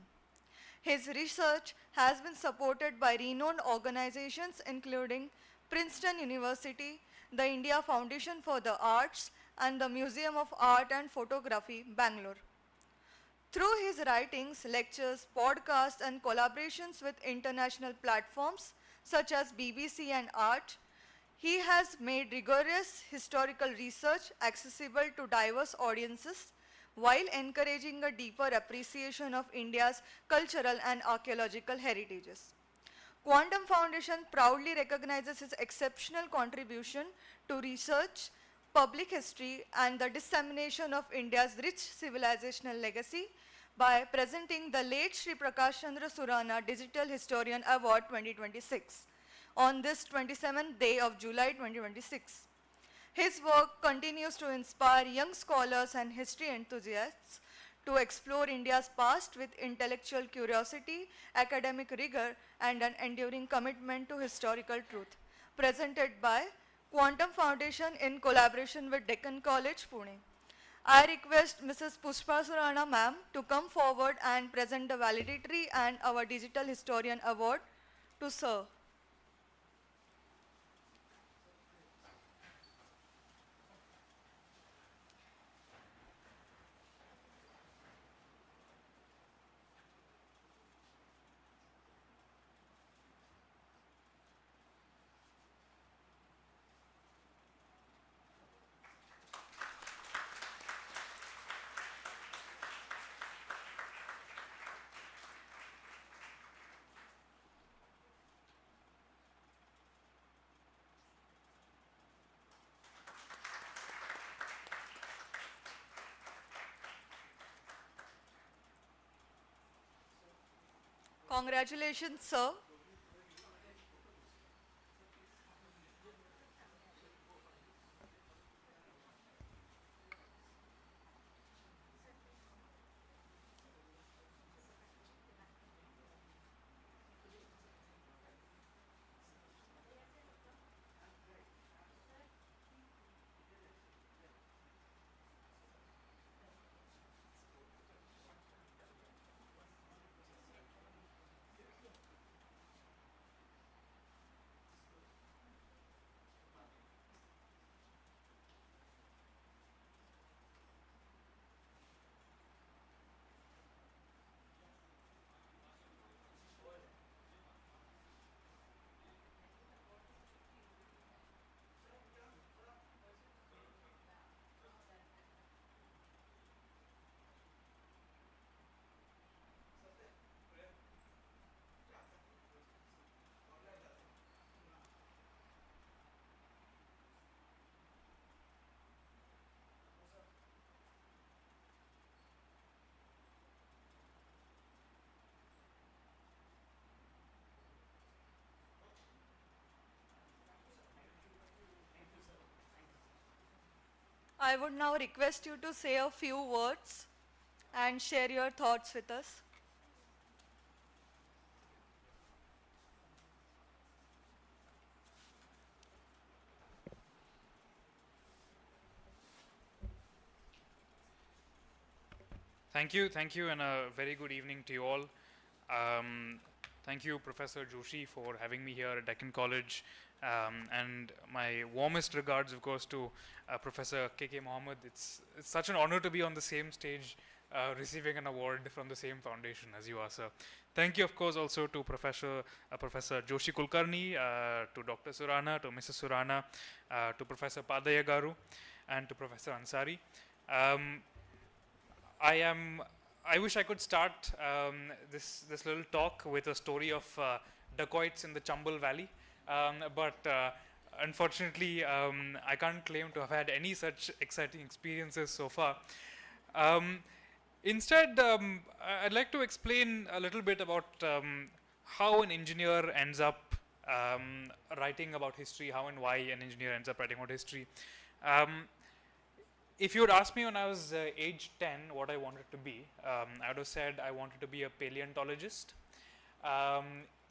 His research has been supported by renowned organizations including Princeton University, the India Foundation for the Arts, and the Museum of Art and Photography, Bangalore. Through his writings, lectures, podcasts, and collaborations with international platforms such as BBC and Art, he has made rigorous historical research accessible to diverse audiences while encouraging a deeper appreciation of India's cultural and archaeological heritages. Quantum Foundation proudly recognizes his exceptional contribution to research, public history, and the dissemination of India's rich civilizational legacy by presenting the late Shri Prakashchandra Surana Digital Historian Award 2026 on this 27th day of July 2026. His work continues to inspire young scholars and history enthusiasts to explore India's past with intellectual curiosity, academic rigor, and an enduring commitment to historical truth. Presented by Quantum Foundation in collaboration with Deccan College, Pune. I request Mrs. Pushpa Surana ma'am to come forward and present the valedictory and our Digital Historian Award to Sir. Congratulations, sir. I would now request you to say a few words and share your thoughts with us. Thank you, and a very good evening to you all. Thank you, Professor Joshi, for having me here at Deccan College, and my warmest regards, of course, to Professor K.K. Mohammed. It's such an honor to be on the same stage, receiving an award from the same foundation as you are, sir. Thank you, of course, also to Professor Joshi Kulkarni, to Dr. Surana, to Mrs. Surana, to Professor Padaya Garu, and to Professor Ansari. I wish I could start this little talk with a story of dacoits in the Chambal Valley, but unfortunately I can't claim to have had any such exciting experiences so far. Instead, I'd like to explain a little bit about how an engineer ends up writing about history, how and why an engineer ends up writing about history. If you had asked me when I was age 10 what I wanted to be, I would have said I wanted to be a paleontologist.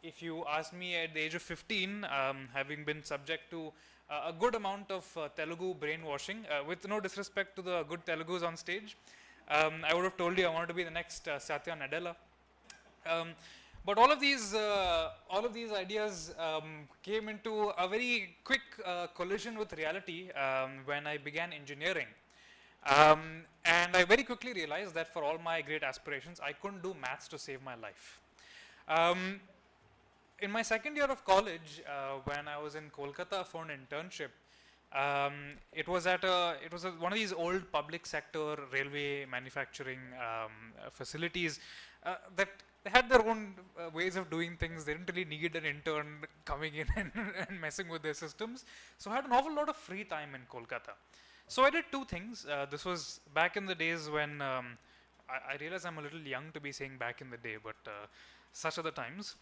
If you asked me at the age of 15, having been subject to a good amount of Telugu brainwashing. With no disrespect to the good Telugus on stage, I would have told you I wanted to be the next Satya Nadella. But all of these ideas came into a very quick collision with reality when I began engineering. And I very quickly realized that for all my great aspirations, I couldn't do maths to save my life. In my second year of college, when I was in Kolkata for an internship, it was one of these old public sector railway manufacturing facilities that they had their own ways of doing things. They didn't really need an intern coming in and messing with their systems. So I had an awful lot of free time in Kolkata. So I did two things. This was back in the days when I realize I'm a little young to be saying back in the day, but such are the times.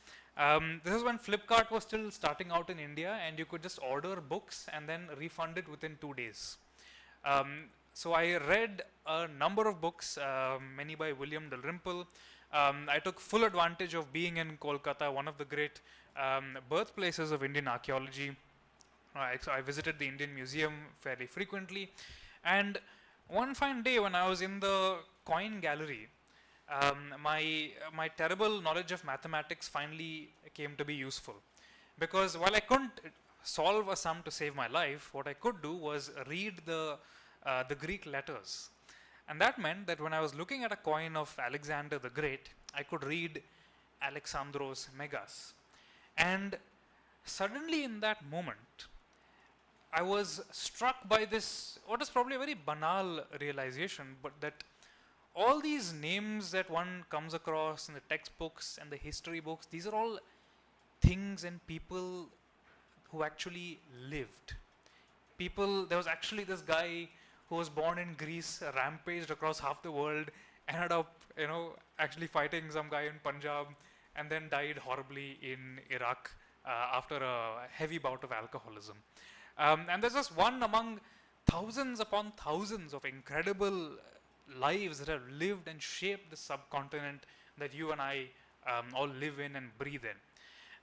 This is when Flipkart was still starting out in India, and you could just order books and then refund it within 2 days. So I read a number of books, many by William Dalrymple. I took full advantage of being in Kolkata, one of the great birthplaces of Indian archaeology. So I visited the Indian Museum fairly frequently. And one fine day when I was in the coin gallery, my terrible knowledge of mathematics finally came to be useful. Because while I couldn't solve a sum to save my life, what I could do was read the Greek letters. And that meant that when I was looking at a coin of Alexander the Great, I could read Alexandros Megas. And suddenly in that moment, I was struck by this, what is probably a very banal realization, but that all these names that one comes across in the textbooks and the history books, these are all things and people who actually lived. There was actually this guy who was born in Greece, rampaged across half the world, ended up, actually fighting some guy in Punjab, and then died horribly in Iraq after a heavy bout of alcoholism. And there's just one among thousands upon thousands of incredible lives that have lived and shaped the subcontinent that you and I all live in and breathe in.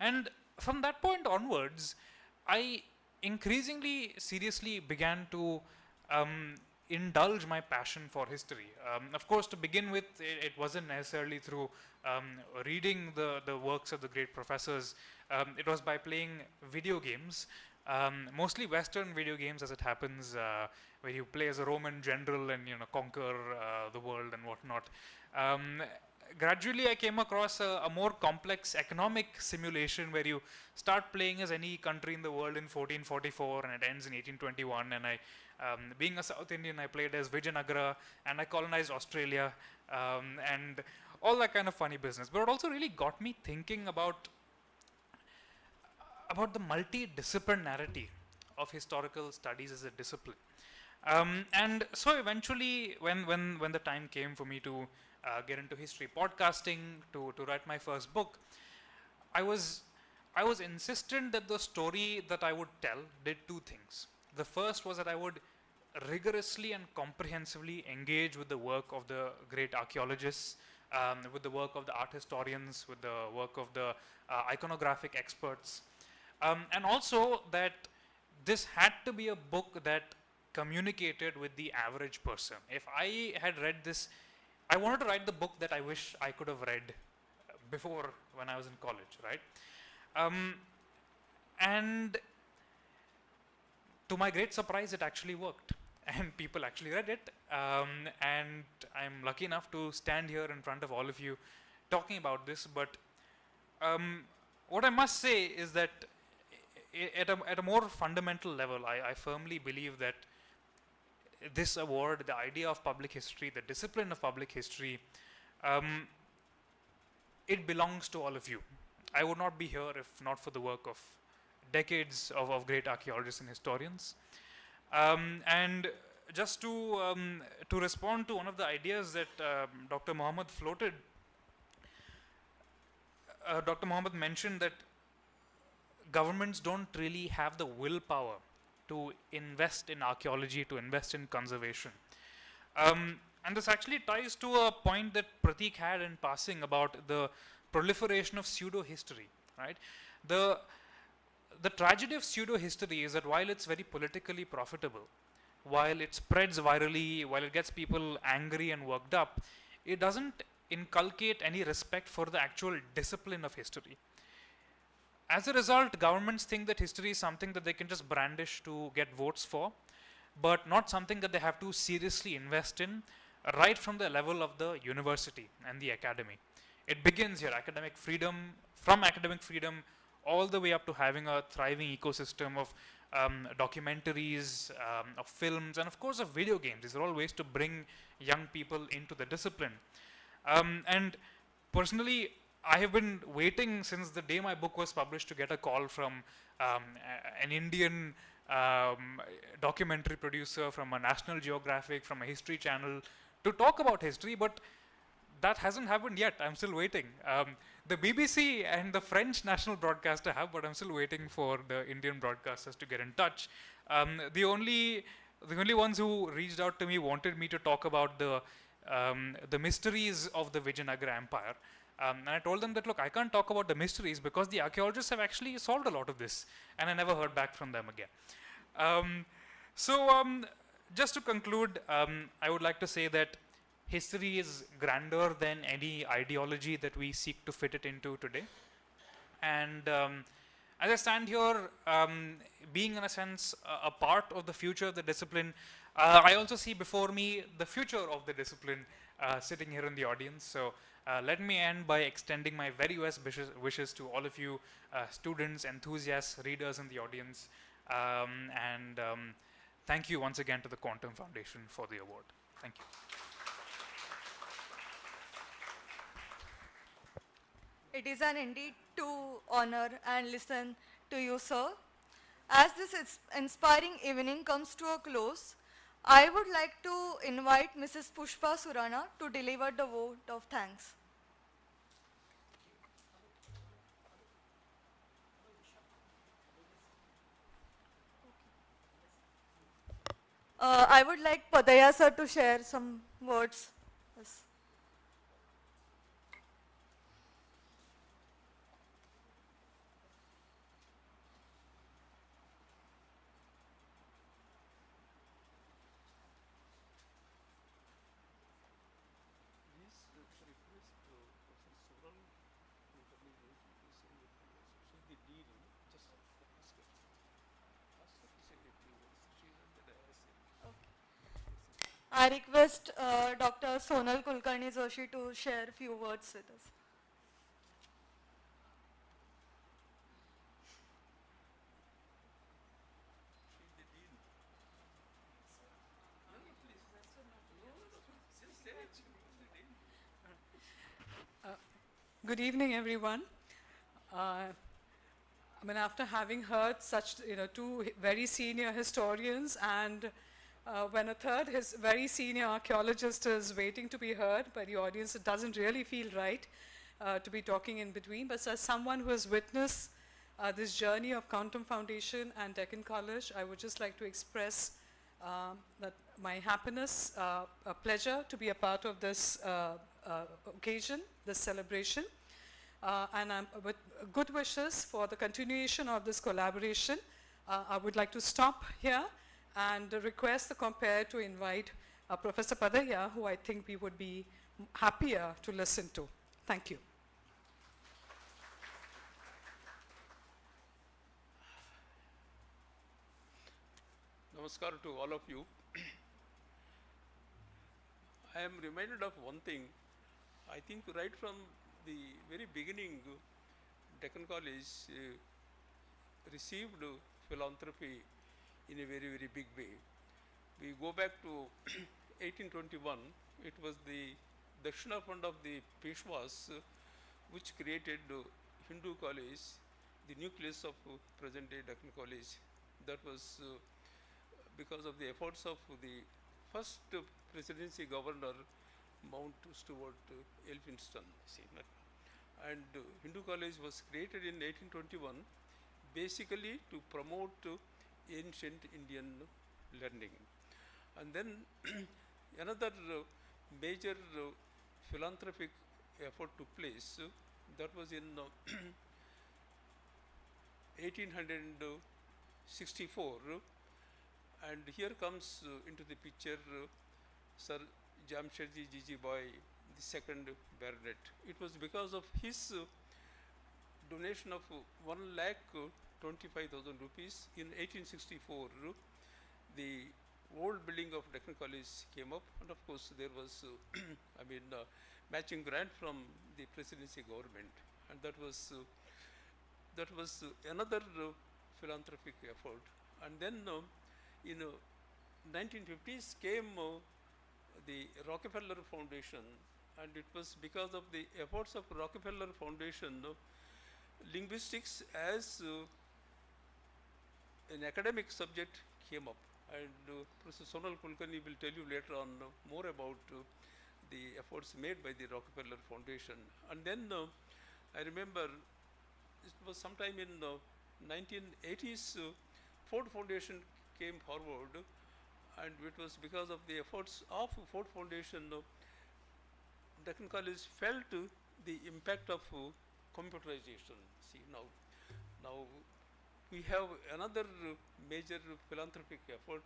And from that point onwards, I increasingly seriously began to indulge my passion for history. Of course, to begin with, it wasn't necessarily through reading the works of the great professors. It was by playing video games, mostly Western video games, as it happens, where you play as a Roman general and conquer the world and whatnot. Gradually, I came across a more complex economic simulation where you start playing as any country in the world in 1444 and it ends in 1821. And I, being a South Indian, I played as Vijayanagara and I colonized Australia and all that kind of funny business. But it also really got me thinking about the multidisciplinarity of historical studies as a discipline. And so eventually, when the time came for me to get into history podcasting, to write my first book, I was insistent that the story that I would tell did two things. The first was that I would rigorously and comprehensively engage with the work of the great archaeologists, with the work of the art historians, with the work of the iconographic experts, and also that this had to be a book that communicated with the average person. If I had read this, I wanted to write the book that I wish I could have read before when I was in college, right? And to my great surprise, it actually worked. And people actually read it. And I'm lucky enough to stand here in front of all of you talking about this. But what I must say is that at a more fundamental level, I firmly believe that this award, the idea of public history, the discipline of public history, it belongs to all of you. I would not be here if not for the work of decades of great archaeologists and historians. And just to respond to one of the ideas that Dr. Mohammed floated, Dr. Mohammed mentioned that governments don't really have the willpower to invest in archaeology, to invest in conservation. And this actually ties to a point that Pratik had in passing about the proliferation of pseudo-history, right? The the tragedy of pseudo history is that while it's very politically profitable, while it spreads virally, while it gets people angry and worked up, it doesn't inculcate any respect for the actual discipline of history. As a result, governments think that history is something that they can just brandish to get votes for, but not something that they have to seriously invest in right from the level of the university and the academy. It begins here, academic freedom, from academic freedom all the way up to having a thriving ecosystem of documentaries, of films, and of course of video games. These are all ways to bring young people into the discipline. And personally, I have been waiting since the day my book was published to get a call from an Indian documentary producer, from a National Geographic, from a History Channel, to talk about history, but that hasn't happened yet. I'm still waiting. The BBC and the French national broadcaster have, but I'm still waiting for the Indian broadcasters to get in touch. The only ones who reached out to me wanted me to talk about the mysteries of the Vijayanagara Empire. And I told them that, look, I can't talk about the mysteries because the archaeologists have actually solved a lot of this, and I never heard back from them again. Just to conclude, I would like to say that history is grander than any ideology that we seek to fit it into today. And as I stand here, being in a sense a part of the future of the discipline, I also see before me the future of the discipline sitting here in the audience. So let me end by extending my very best wishes to all of you students, enthusiasts, readers in the audience. Thank you once again to the Quantum Foundation for the award. Thank you. It is an indeed to honor and listen to you, sir. As this inspiring evening comes to a close, I would like to invite Mrs. Pushpa Surana to deliver the vote of thanks. I would like Padaya sir to share some words. Yes. I request Dr. Sonal Kulkarni Joshi to share a few words with us. Good evening, everyone. After having heard such, two very senior historians, and when a third very senior archaeologist is waiting to be heard by the audience, it doesn't really feel right to be talking in between. But as someone who has witnessed this journey of Quantum Foundation and Deccan College, I would just like to express that my happiness, a pleasure to be a part of this occasion, this celebration. And with good wishes for the continuation of this collaboration, I would like to stop here and request the compere to invite Professor Padaya, who I think we would be happier to listen to. Thank you. Namaskar to all of you. I am reminded of one thing. I think right from the very beginning, Deccan College received philanthropy in a very, very big way. We go back to 1821. It was the Dakshina Fund of the Peshwas which created Hindu College, the nucleus of present-day Deccan College. That was because of the efforts of the first presidency governor, Mount Stuart Elphinstone. And Hindu College was created in 1821 basically to promote ancient Indian learning. And then another major philanthropic effort took place. That was in 1864, and here comes into the picture Sir Jamshedji Jiji Boy, the second baronet. It was because of his donation of 1,25,000 rupees in 1864. The old building of Deccan College came up, and of course there was, matching grant from the presidency government, and that was another philanthropic effort. And then in 1950s came the Rockefeller Foundation, and it was because of the efforts of Rockefeller Foundation, linguistics as an academic subject came up, and Professor Sonal Kulkarni will tell you later on more about the efforts made by the Rockefeller Foundation. And then I remember it was sometime in 1980s, Ford Foundation came forward, and it was because of the efforts of Ford Foundation, Deccan College felt the impact of computerization. See, now we have another major philanthropic effort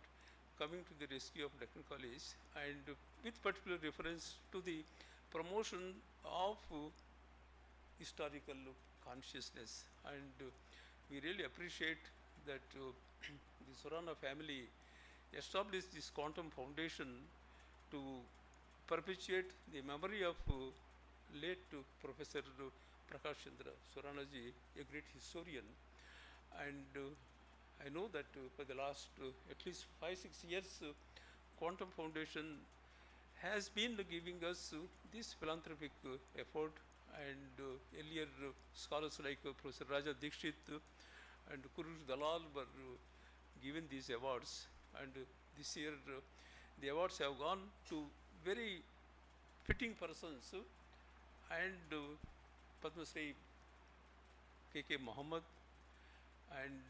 coming to the rescue of Deccan College, and with particular reference to the promotion of historical consciousness. And we really appreciate that the Surana family established this quantum foundation to perpetuate the memory of late Professor Prakashchandra Surana ji, a great historian. And I know that for the last at least 5-6 years, Quantum Foundation has been giving us this philanthropic effort, and earlier scholars like Professor Raja Dikshit and Kurush Dalal were given these awards, and this year the awards have gone to very fitting persons, and Padma Shri K.K. Muhammad, and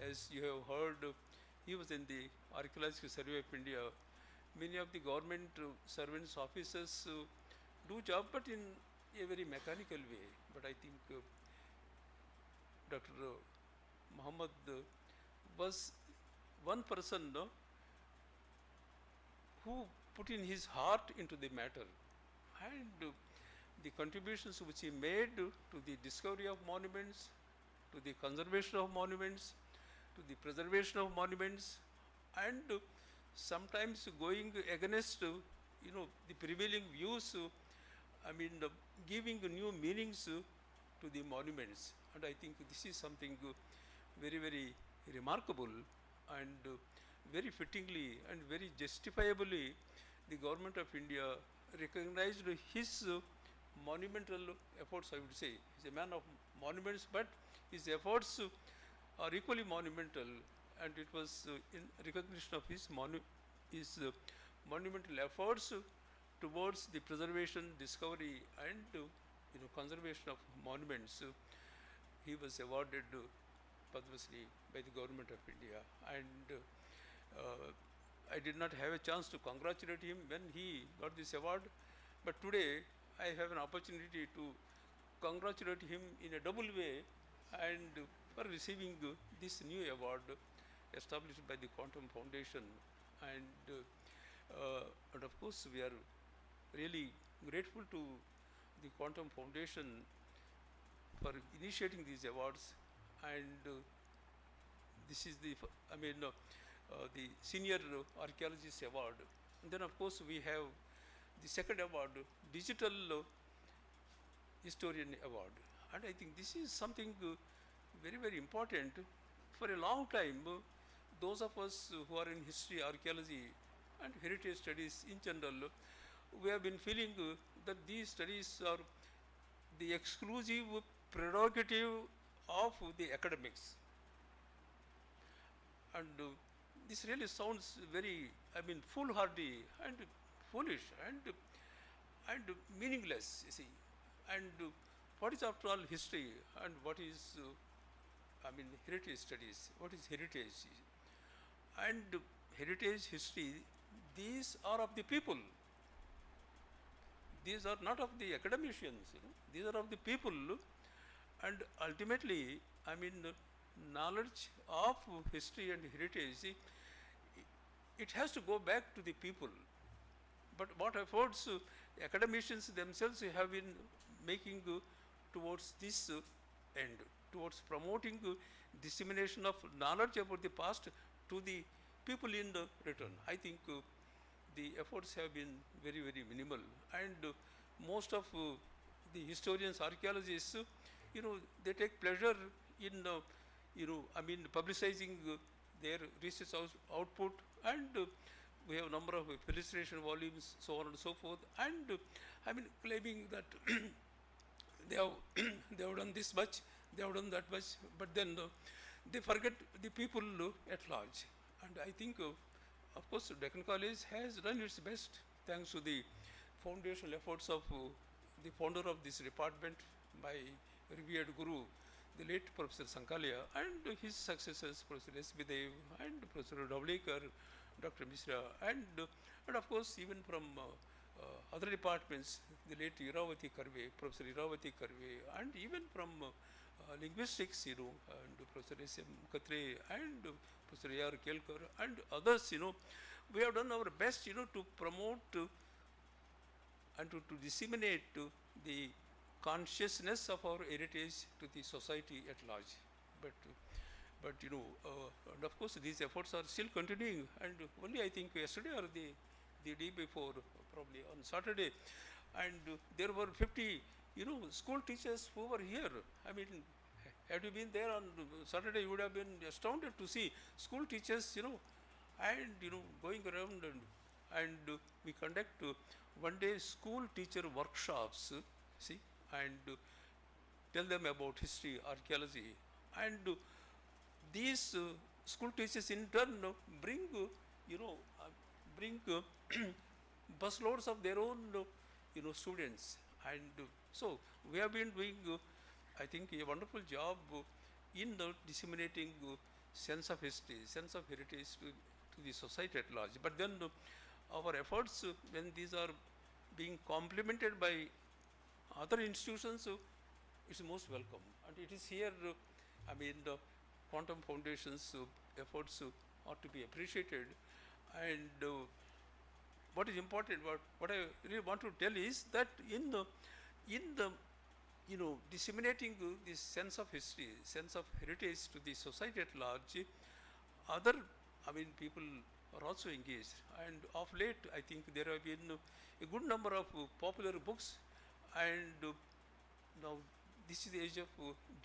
as you have heard, he was in the Archaeological Survey of India. Many of the government servants, officers do job, but in a very mechanical way. But I think Dr. Muhammad was one person who put in his heart into the matter, and the contributions which he made to the discovery of monuments, to the conservation of monuments, to the preservation of monuments, and sometimes going against the prevailing views, giving new meanings to the monuments. And I think this is something very, very remarkable, and very fittingly and very justifiably the government of India recognized his monumental efforts. I would say he's a man of monuments, but his efforts are equally monumental, and it was in recognition of his monumental efforts towards the preservation, discovery, and conservation of monuments. He was awarded Padma Shri by the government of India, and I did not have a chance to congratulate him when he got this award, but today I have an opportunity to congratulate him in a double way, and for receiving this new award established by the Quantum Foundation. And of course we are really grateful to the Quantum Foundation for initiating these awards, and this is the the Senior Archaeologist Award. And then of course we have the second award, Digital Historian Award, and I think this is something very, very important. For a long time, those of us who are in history, archaeology, and heritage studies in general, we have been feeling that these studies are the exclusive prerogative of the academics. And this really sounds very, foolhardy and foolish and meaningless, you see. And what is after all history, and what is heritage studies? What is heritage? And heritage, history, these are of the people. These are not of the academicians, these are of the people, and ultimately I mean, knowledge of history and heritage, see, it has to go back to the people. But what efforts academicians themselves have been making towards this end, towards promoting dissemination of knowledge about the past to the people in the return. I think the efforts have been very, very minimal, and most of the historians, archaeologists, they take pleasure in, I mean, publicizing their research output, and we have a number of illustration volumes, so on and so forth, and I mean, claiming that they have they have done this much, they have done that much, but then they forget the people at large. And I think, of course, Deccan College has done its best thanks to the foundational efforts of the founder of this department, my revered guru, the late Professor Sankalia, and his successors, Professor S.B. Dev and Professor Davlekar, Dr. Misra, and of course even from other departments, the late Iravati Karve, Professor Iravati Karve, and even from linguistics, and Professor S.M. Katre and Professor A.R. Kelkar and others, we have done our best, to promote and to disseminate the consciousness of our heritage to the society at large. But and of course these efforts are still continuing, and only I think yesterday or the day before, probably on Saturday, and there were 50 school teachers who were here. I mean, had you been there on Saturday, you would have been astounded to see school teachers, and going around, and we conduct one day school teacher workshops, see, and tell them about history, archaeology, and these school teachers in turn bring busloads of their own students, and so we have been doing I think a wonderful job in disseminating sense of history, sense of heritage to the society at large. But then our efforts, when these are being complemented by other institutions, it's most welcome, and it is here I mean the Quantum Foundation's efforts are to be appreciated. And what is important, what I really want to tell is that in the disseminating this sense of history, sense of heritage to the society at large, other people are also engaged, and of late I think there have been a good number of popular books, and now this is the age of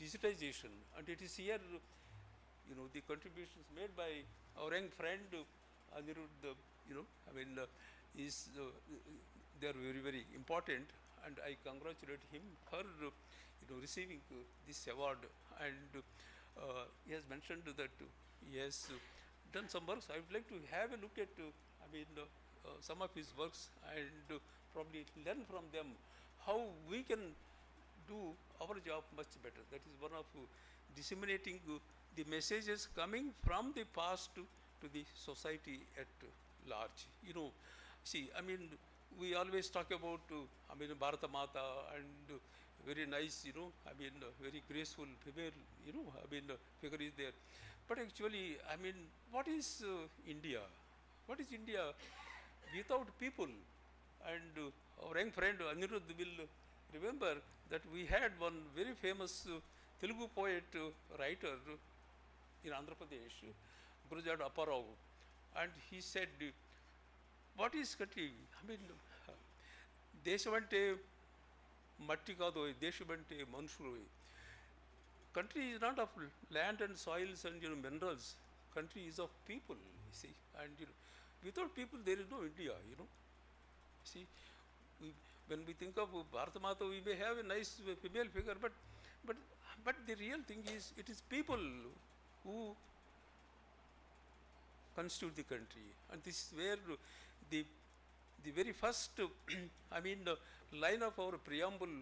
digitization, and it is here the contributions made by our young friend Anirudh, is they are very, very important, and I congratulate him for receiving this award. And he has mentioned that he has done some works. I would like to have a look at some of his works, and probably learn from them how we can do our job much better. That is one of disseminating the messages coming from the past to the society at large. See, we always talk about Bharata Mata and very nice, very graceful female, figure is there. But actually, what is India? What is India without people? And our young friend Anirudh will remember that we had one very famous Telugu poet, writer in Andhra Pradesh, Gurujad Apparao, and he said, what is country? దేశమంటే మట్టి కాదు, దేశమంటే మనుషులు. Country is not of land and soils and minerals. Country is of people, you see. And without people there is no India, See, when we think of Bharata Mata, we may have a nice female figure, but the real thing is, it is people who constitute the country, and this is where the very first line of our preamble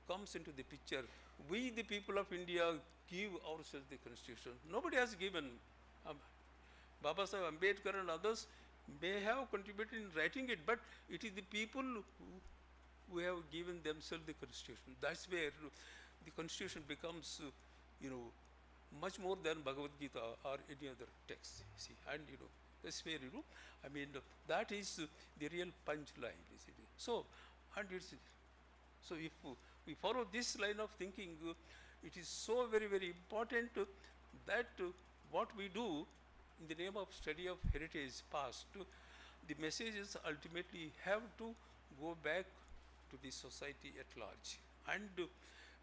comes into the picture. We, the people of India, give ourselves the constitution. Nobody has given. Baba Sahib Ambedkar and others may have contributed in writing it, but it is the people who have given themselves the constitution. That's where the constitution becomes much more than Bhagavad Gita or any other text. See, and that's where I mean, that is the real punchline. So, and it's so if we follow this line of thinking, it is so very very important that what we do in the name of study of heritage past, the messages ultimately have to go back to the society at large. And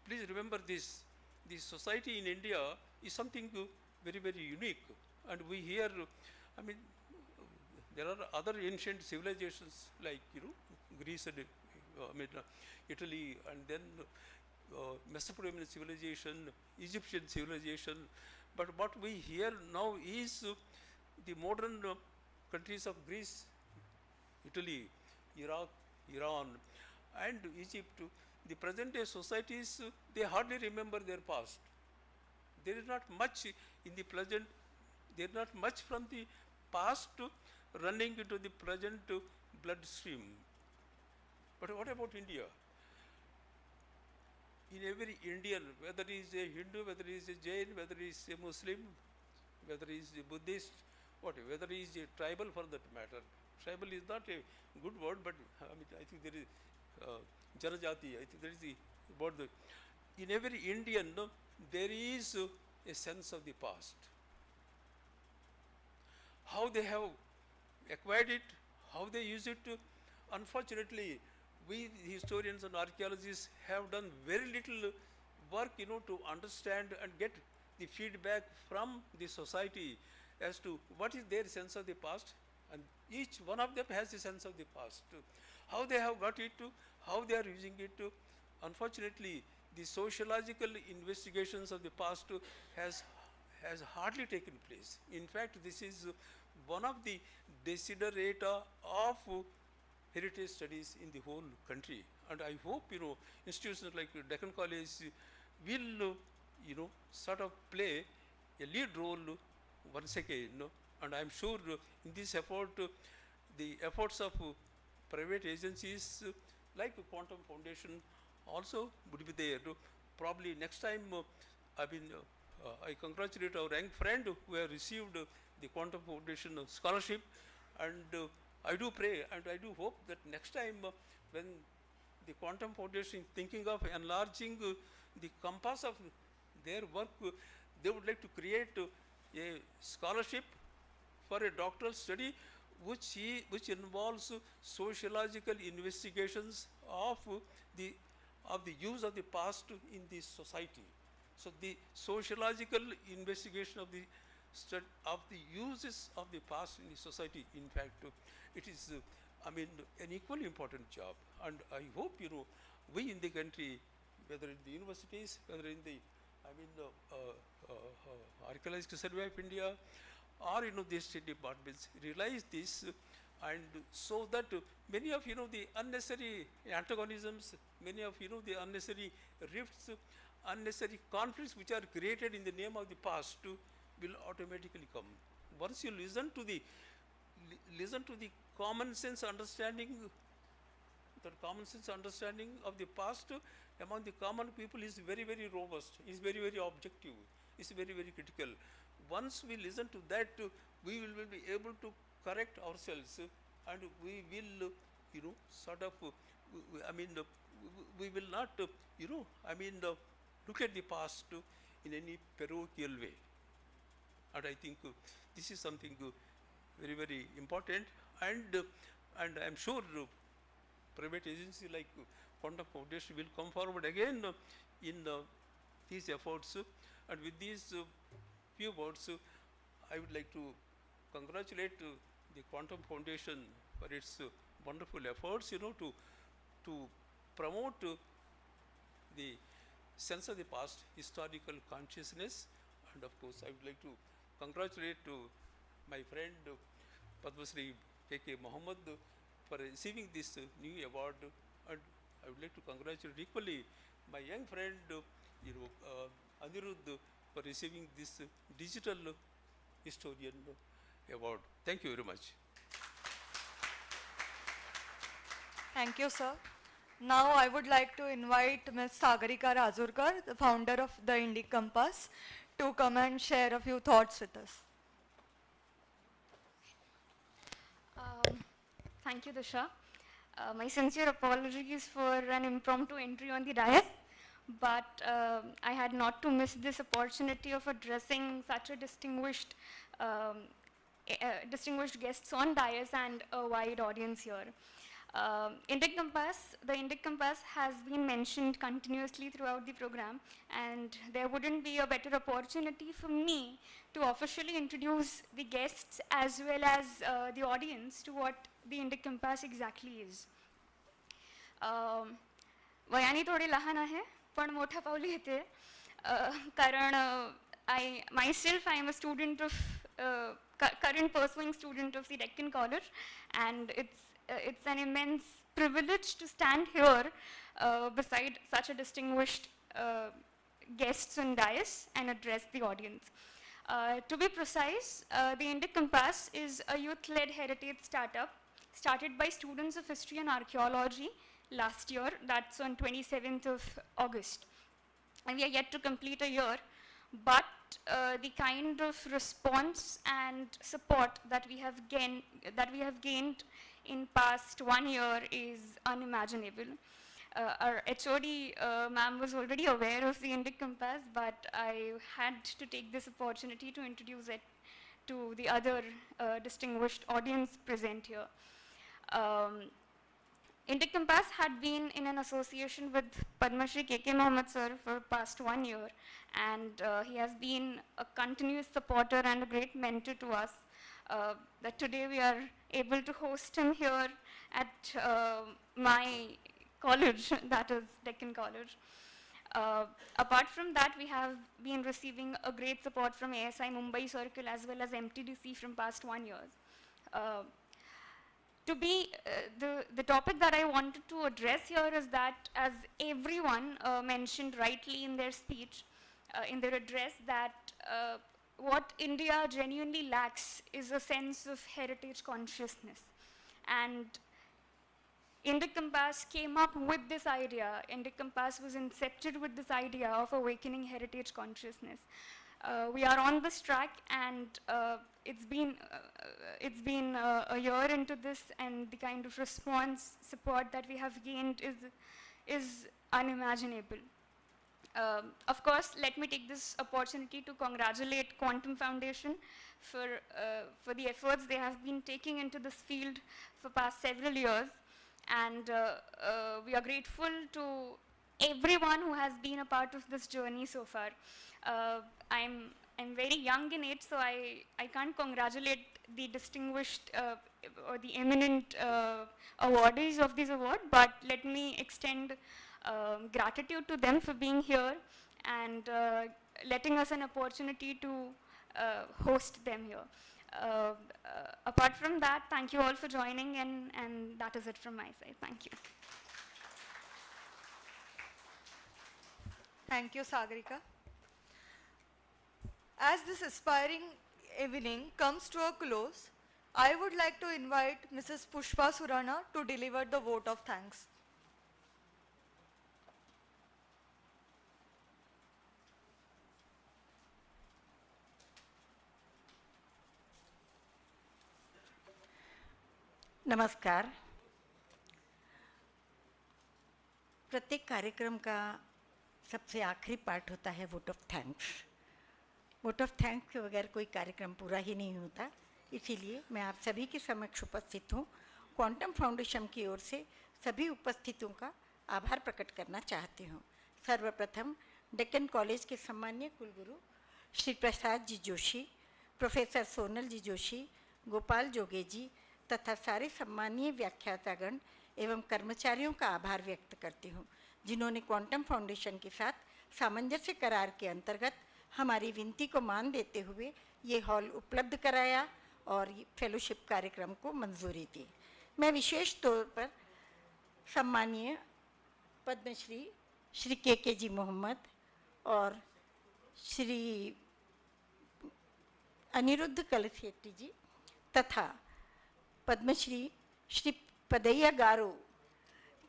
please remember this, the society in India is something very very unique, and we hear, I mean, there are other ancient civilizations like Greece and Italy, and then Mesopotamian civilization, Egyptian civilization. But what we hear now is the modern countries of Greece, Italy, Iraq, Iran, and Egypt. The present day societies, they hardly remember their past. There is not much in the present, there is not much from the past running into the present bloodstream. But what about India? In every Indian, whether he is a Hindu, whether he is a Jain, whether he is a Muslim, whether he is a Buddhist, whether he is a tribal for that matter. Tribal is not a good word, but I mean, I think there is Janajati, I think there is the about the, in every Indian, there is a sense of the past. How they have acquired it, how they use it, unfortunately, we historians and archaeologists have done very little work, to understand and get the feedback from the society as to what is their sense of the past, and each one of them has a sense of the past. How they have got it, how they are using it. Unfortunately, the sociological investigations of the past has hardly taken place. In fact, this is one of the desiderata of heritage studies in the whole country, and I hope institutions like Deccan College will sort of play a lead role once again, and I am sure in this effort, the efforts of private agencies like Quantum Foundation also would be there. Probably next time, I congratulate our young friend who have received the Quantum Foundation scholarship, and I do pray and I do hope that next time when the Quantum Foundation is thinking of enlarging the compass of their work, they would like to create a scholarship for a doctoral study which involves sociological investigations of the use of the past in the society. So the sociological investigation of the uses of the past in the society, in fact, it is an equally important job, and I hope we in the country, whether in the universities, whether in the Archaeological Survey of India, or the state departments, realize this, and so that many of the unnecessary antagonisms, many of the unnecessary rifts, unnecessary conflicts which are created in the name of the past will automatically come. Once you listen to the common sense understanding, the common sense understanding of the past among the common people is very very robust, is very very objective, is very very critical. Once we listen to that, we will be able to correct ourselves, and we will we will not look at the past in any parochial way. And I think this is something very very important, and I am sure private agencies like Quantum Foundation will come forward again in these efforts. And with these few words, I would like to congratulate the Quantum Foundation for its wonderful efforts, to promote the sense of the past, historical consciousness. And of course, I would like to congratulate my friend Padma Shri K.K. Mohammed for receiving this new award, and I would like to congratulate equally my young friend Anirudh for receiving this digital historian award. Thank you very much. Thank you, sir. Now I would like to invite Ms. Sagarika Razurkar, the founder of the Indic Compass, to come and share a few thoughts with us. Thank you, Disha. My sincere apologies for an impromptu entry on the dais, but I had not to miss this opportunity of addressing such a distinguished guests on dais and a wide audience here. The Indic Compass has been mentioned continuously throughout the program, and there wouldn't be a better opportunity for me to officially introduce the guests as well as the audience to what the Indic Compass exactly is. वयानी थोडी लहान आहे पण मोठ्या पावली येते कारण I myself am a student of current pursuing student of the Deccan College, and it's an immense privilege to stand here beside such a distinguished guests on dais and address the audience. To be precise, the Indic Compass is a youth-led heritage startup started by students of history and archaeology last year. That's on 27th of August. And we are yet to complete a year, but the kind of response and support that we have gained in past 1 year is unimaginable. Our HOD ma'am was already aware of the Indic Compass, but I had to take this opportunity to introduce it to the other distinguished audience present here. Indic Compass had been in an association with Padma Shri K.K. Mohammed sir for past 1 year, and he has been a continuous supporter and a great mentor to us. That today we are able to host him here at my college, that is Deccan College. Apart from that, we have been receiving a great support from ASI Mumbai Circle as well as MTDC from past 1 year. The topic that I wanted to address here is that, as everyone mentioned rightly in their speech, in their address, that what India genuinely lacks is a sense of heritage consciousness. And Indic Compass came up with this idea. Indic Compass was incepted with this idea of awakening heritage consciousness. We are on this track, and it's been a year into this, and the kind of response, support that we have gained is unimaginable. Of course, let me take this opportunity to congratulate Quantum Foundation for the efforts they have been taking into this field for past several years, and we are grateful to everyone who has been a part of this journey so far. I'm very young in age, so I can't congratulate the distinguished or the eminent awardees of this award, but let me extend gratitude to them for being here and letting us an opportunity to host them here. Apart from that, thank you all for joining, and that is it from my side. Thank you. Thank you, Sagarika. As this aspiring evening comes to a close, I would like to invite Mrs. Pushpa Surana to deliver the vote of thanks. नमस्कार। प्रत्येक कार्यक्रम का सबसे आखिरी part होता है vote of thanks. Vote of thanks के बगैर कोई कार्यक्रम पूरा ही नहीं होता, इसीलिए मैं आप सभी के समक्ष उपस्थित हूँ। क्वांटम फाउंडेशन की ओर से सभी उपस्थितों का आभार प्रकट करना चाहती हूँ। सर्वप्रथम डेक्कन कॉलेज के सम्माननीय कुलगुरु श्री प्रसाद जी जोशी, प्रोफेसर सोनल जी जोशी, गोपाल जोगे जी तथा सारे सम्मानीय व्याख्यातागण एवं कर्मचारियों का आभार व्यक्त करती हूँ, जिन्होंने क्वांटम फाउंडेशन के साथ सामंजस्य करार के अंतर्गत हमारी विनती को मान देते हुए ये हॉल उपलब्ध कराया और फेलोशिप कार्यक्रम को मंजूरी दी। मैं विशेष तौर पर सम्मानीय पद्मश्री श्री के जी मोहम्मद और श्री अनिरुद्ध कलसेट्टी जी तथा पद्मश्री श्री पदैया गारू,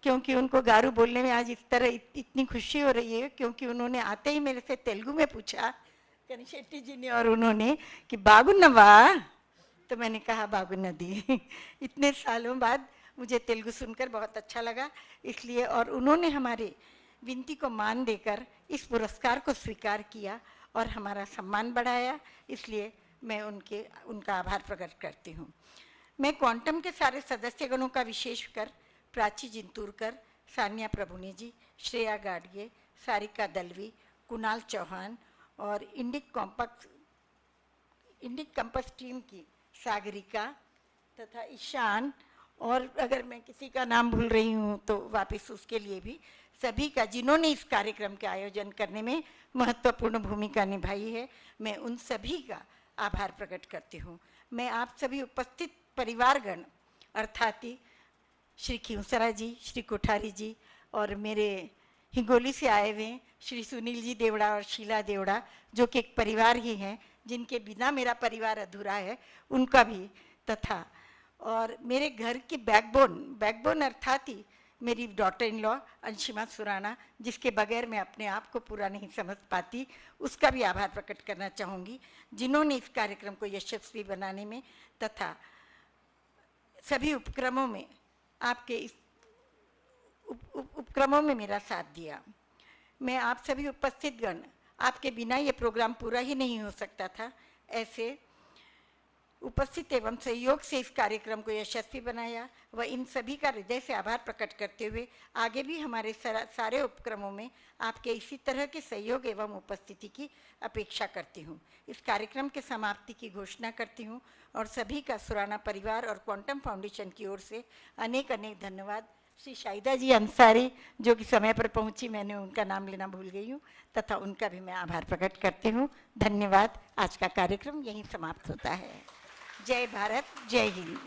क्योंकि उनको गारू बोलने में आज इस तरह इतनी खुशी हो रही है, क्योंकि उन्होंने आते ही मेरे से तेलुगु में पूछा कनि शेट्टी जी ने और उन्होंने कि बागुनवा, तो मैंने कहा बागु नदी। इतने सालों बाद मुझे तेलुगु सुनकर बहुत अच्छा लगा, इसलिए और उन्होंने हमारे विनती को मान देकर इस पुरस्कार को स्वीकार किया और हमारा सम्मान बढ़ाया, इसलिए मैं उनका आभार प्रकट करती हूँ। मैं क्वांटम के सारे सदस्यगणों का विशेषकर प्राची जिंतूरकर, सानिया प्रभुने जी, श्रेया गाडगे, सारिका दलवी, कुणाल चौहान और इंडिक कंपस टीम की सागरिका तथा ईशान, और अगर मैं किसी का नाम भूल रही हूँ तो वापस उसके लिए भी, सभी का जिन्होंने इस कार्यक्रम के आयोजन करने में महत्वपूर्ण भूमिका निभाई है, मैं उन सभी का आभार प्रकट करती हूँ। मैं आप सभी उपस्थित परिवारगण अर्थात श्री खिंवसरा जी, श्री कोठारी जी और मेरे हिंगोली से आए हुए श्री सुनील जी देवड़ा और शीला देवड़ा, जो कि एक परिवार ही हैं, जिनके बिना मेरा परिवार अधूरा है, उनका भी, तथा और मेरे घर की बैकबोन अर्थात ही मेरी daughter in law Anshima Surana, जिसके बगैर मैं अपने आप को पूरा नहीं समझ पाती, उसका भी आभार प्रकट करना चाहूँगी, जिन्होंने इस कार्यक्रम को यशस्वी बनाने में तथा सभी उपक्रमों में आपके इस उपक्रमों में मेरा साथ दिया। मैं आप सभी उपस्थित गण, आपके बिना ये प्रोग्राम पूरा ही नहीं हो सकता था। ऐसे उपस्थित एवं सहयोग से इस कार्यक्रम को यशस्वी बनाया व इन सभी का हृदय से आभार प्रकट करते हुए आगे भी हमारे सारे उपक्रमों में आपके इसी तरह के सहयोग एवं उपस्थिति की अपेक्षा करती हूँ। इस कार्यक्रम के समाप्ति की घोषणा करती हूँ और सभी का सुराना परिवार और क्वांटम फाउंडेशन की ओर से अनेक अनेक धन्यवाद। श्री शाहिदा जी अंसारी, जो कि समय पर पहुंची, मैंने उनका नाम लेना भूल गई हूँ, तथा उनका भी मैं आभार प्रकट करती हूँ। धन्यवाद। आज का कार्यक्रम यहीं समाप्त होता है। जय भारत, जय हिंद।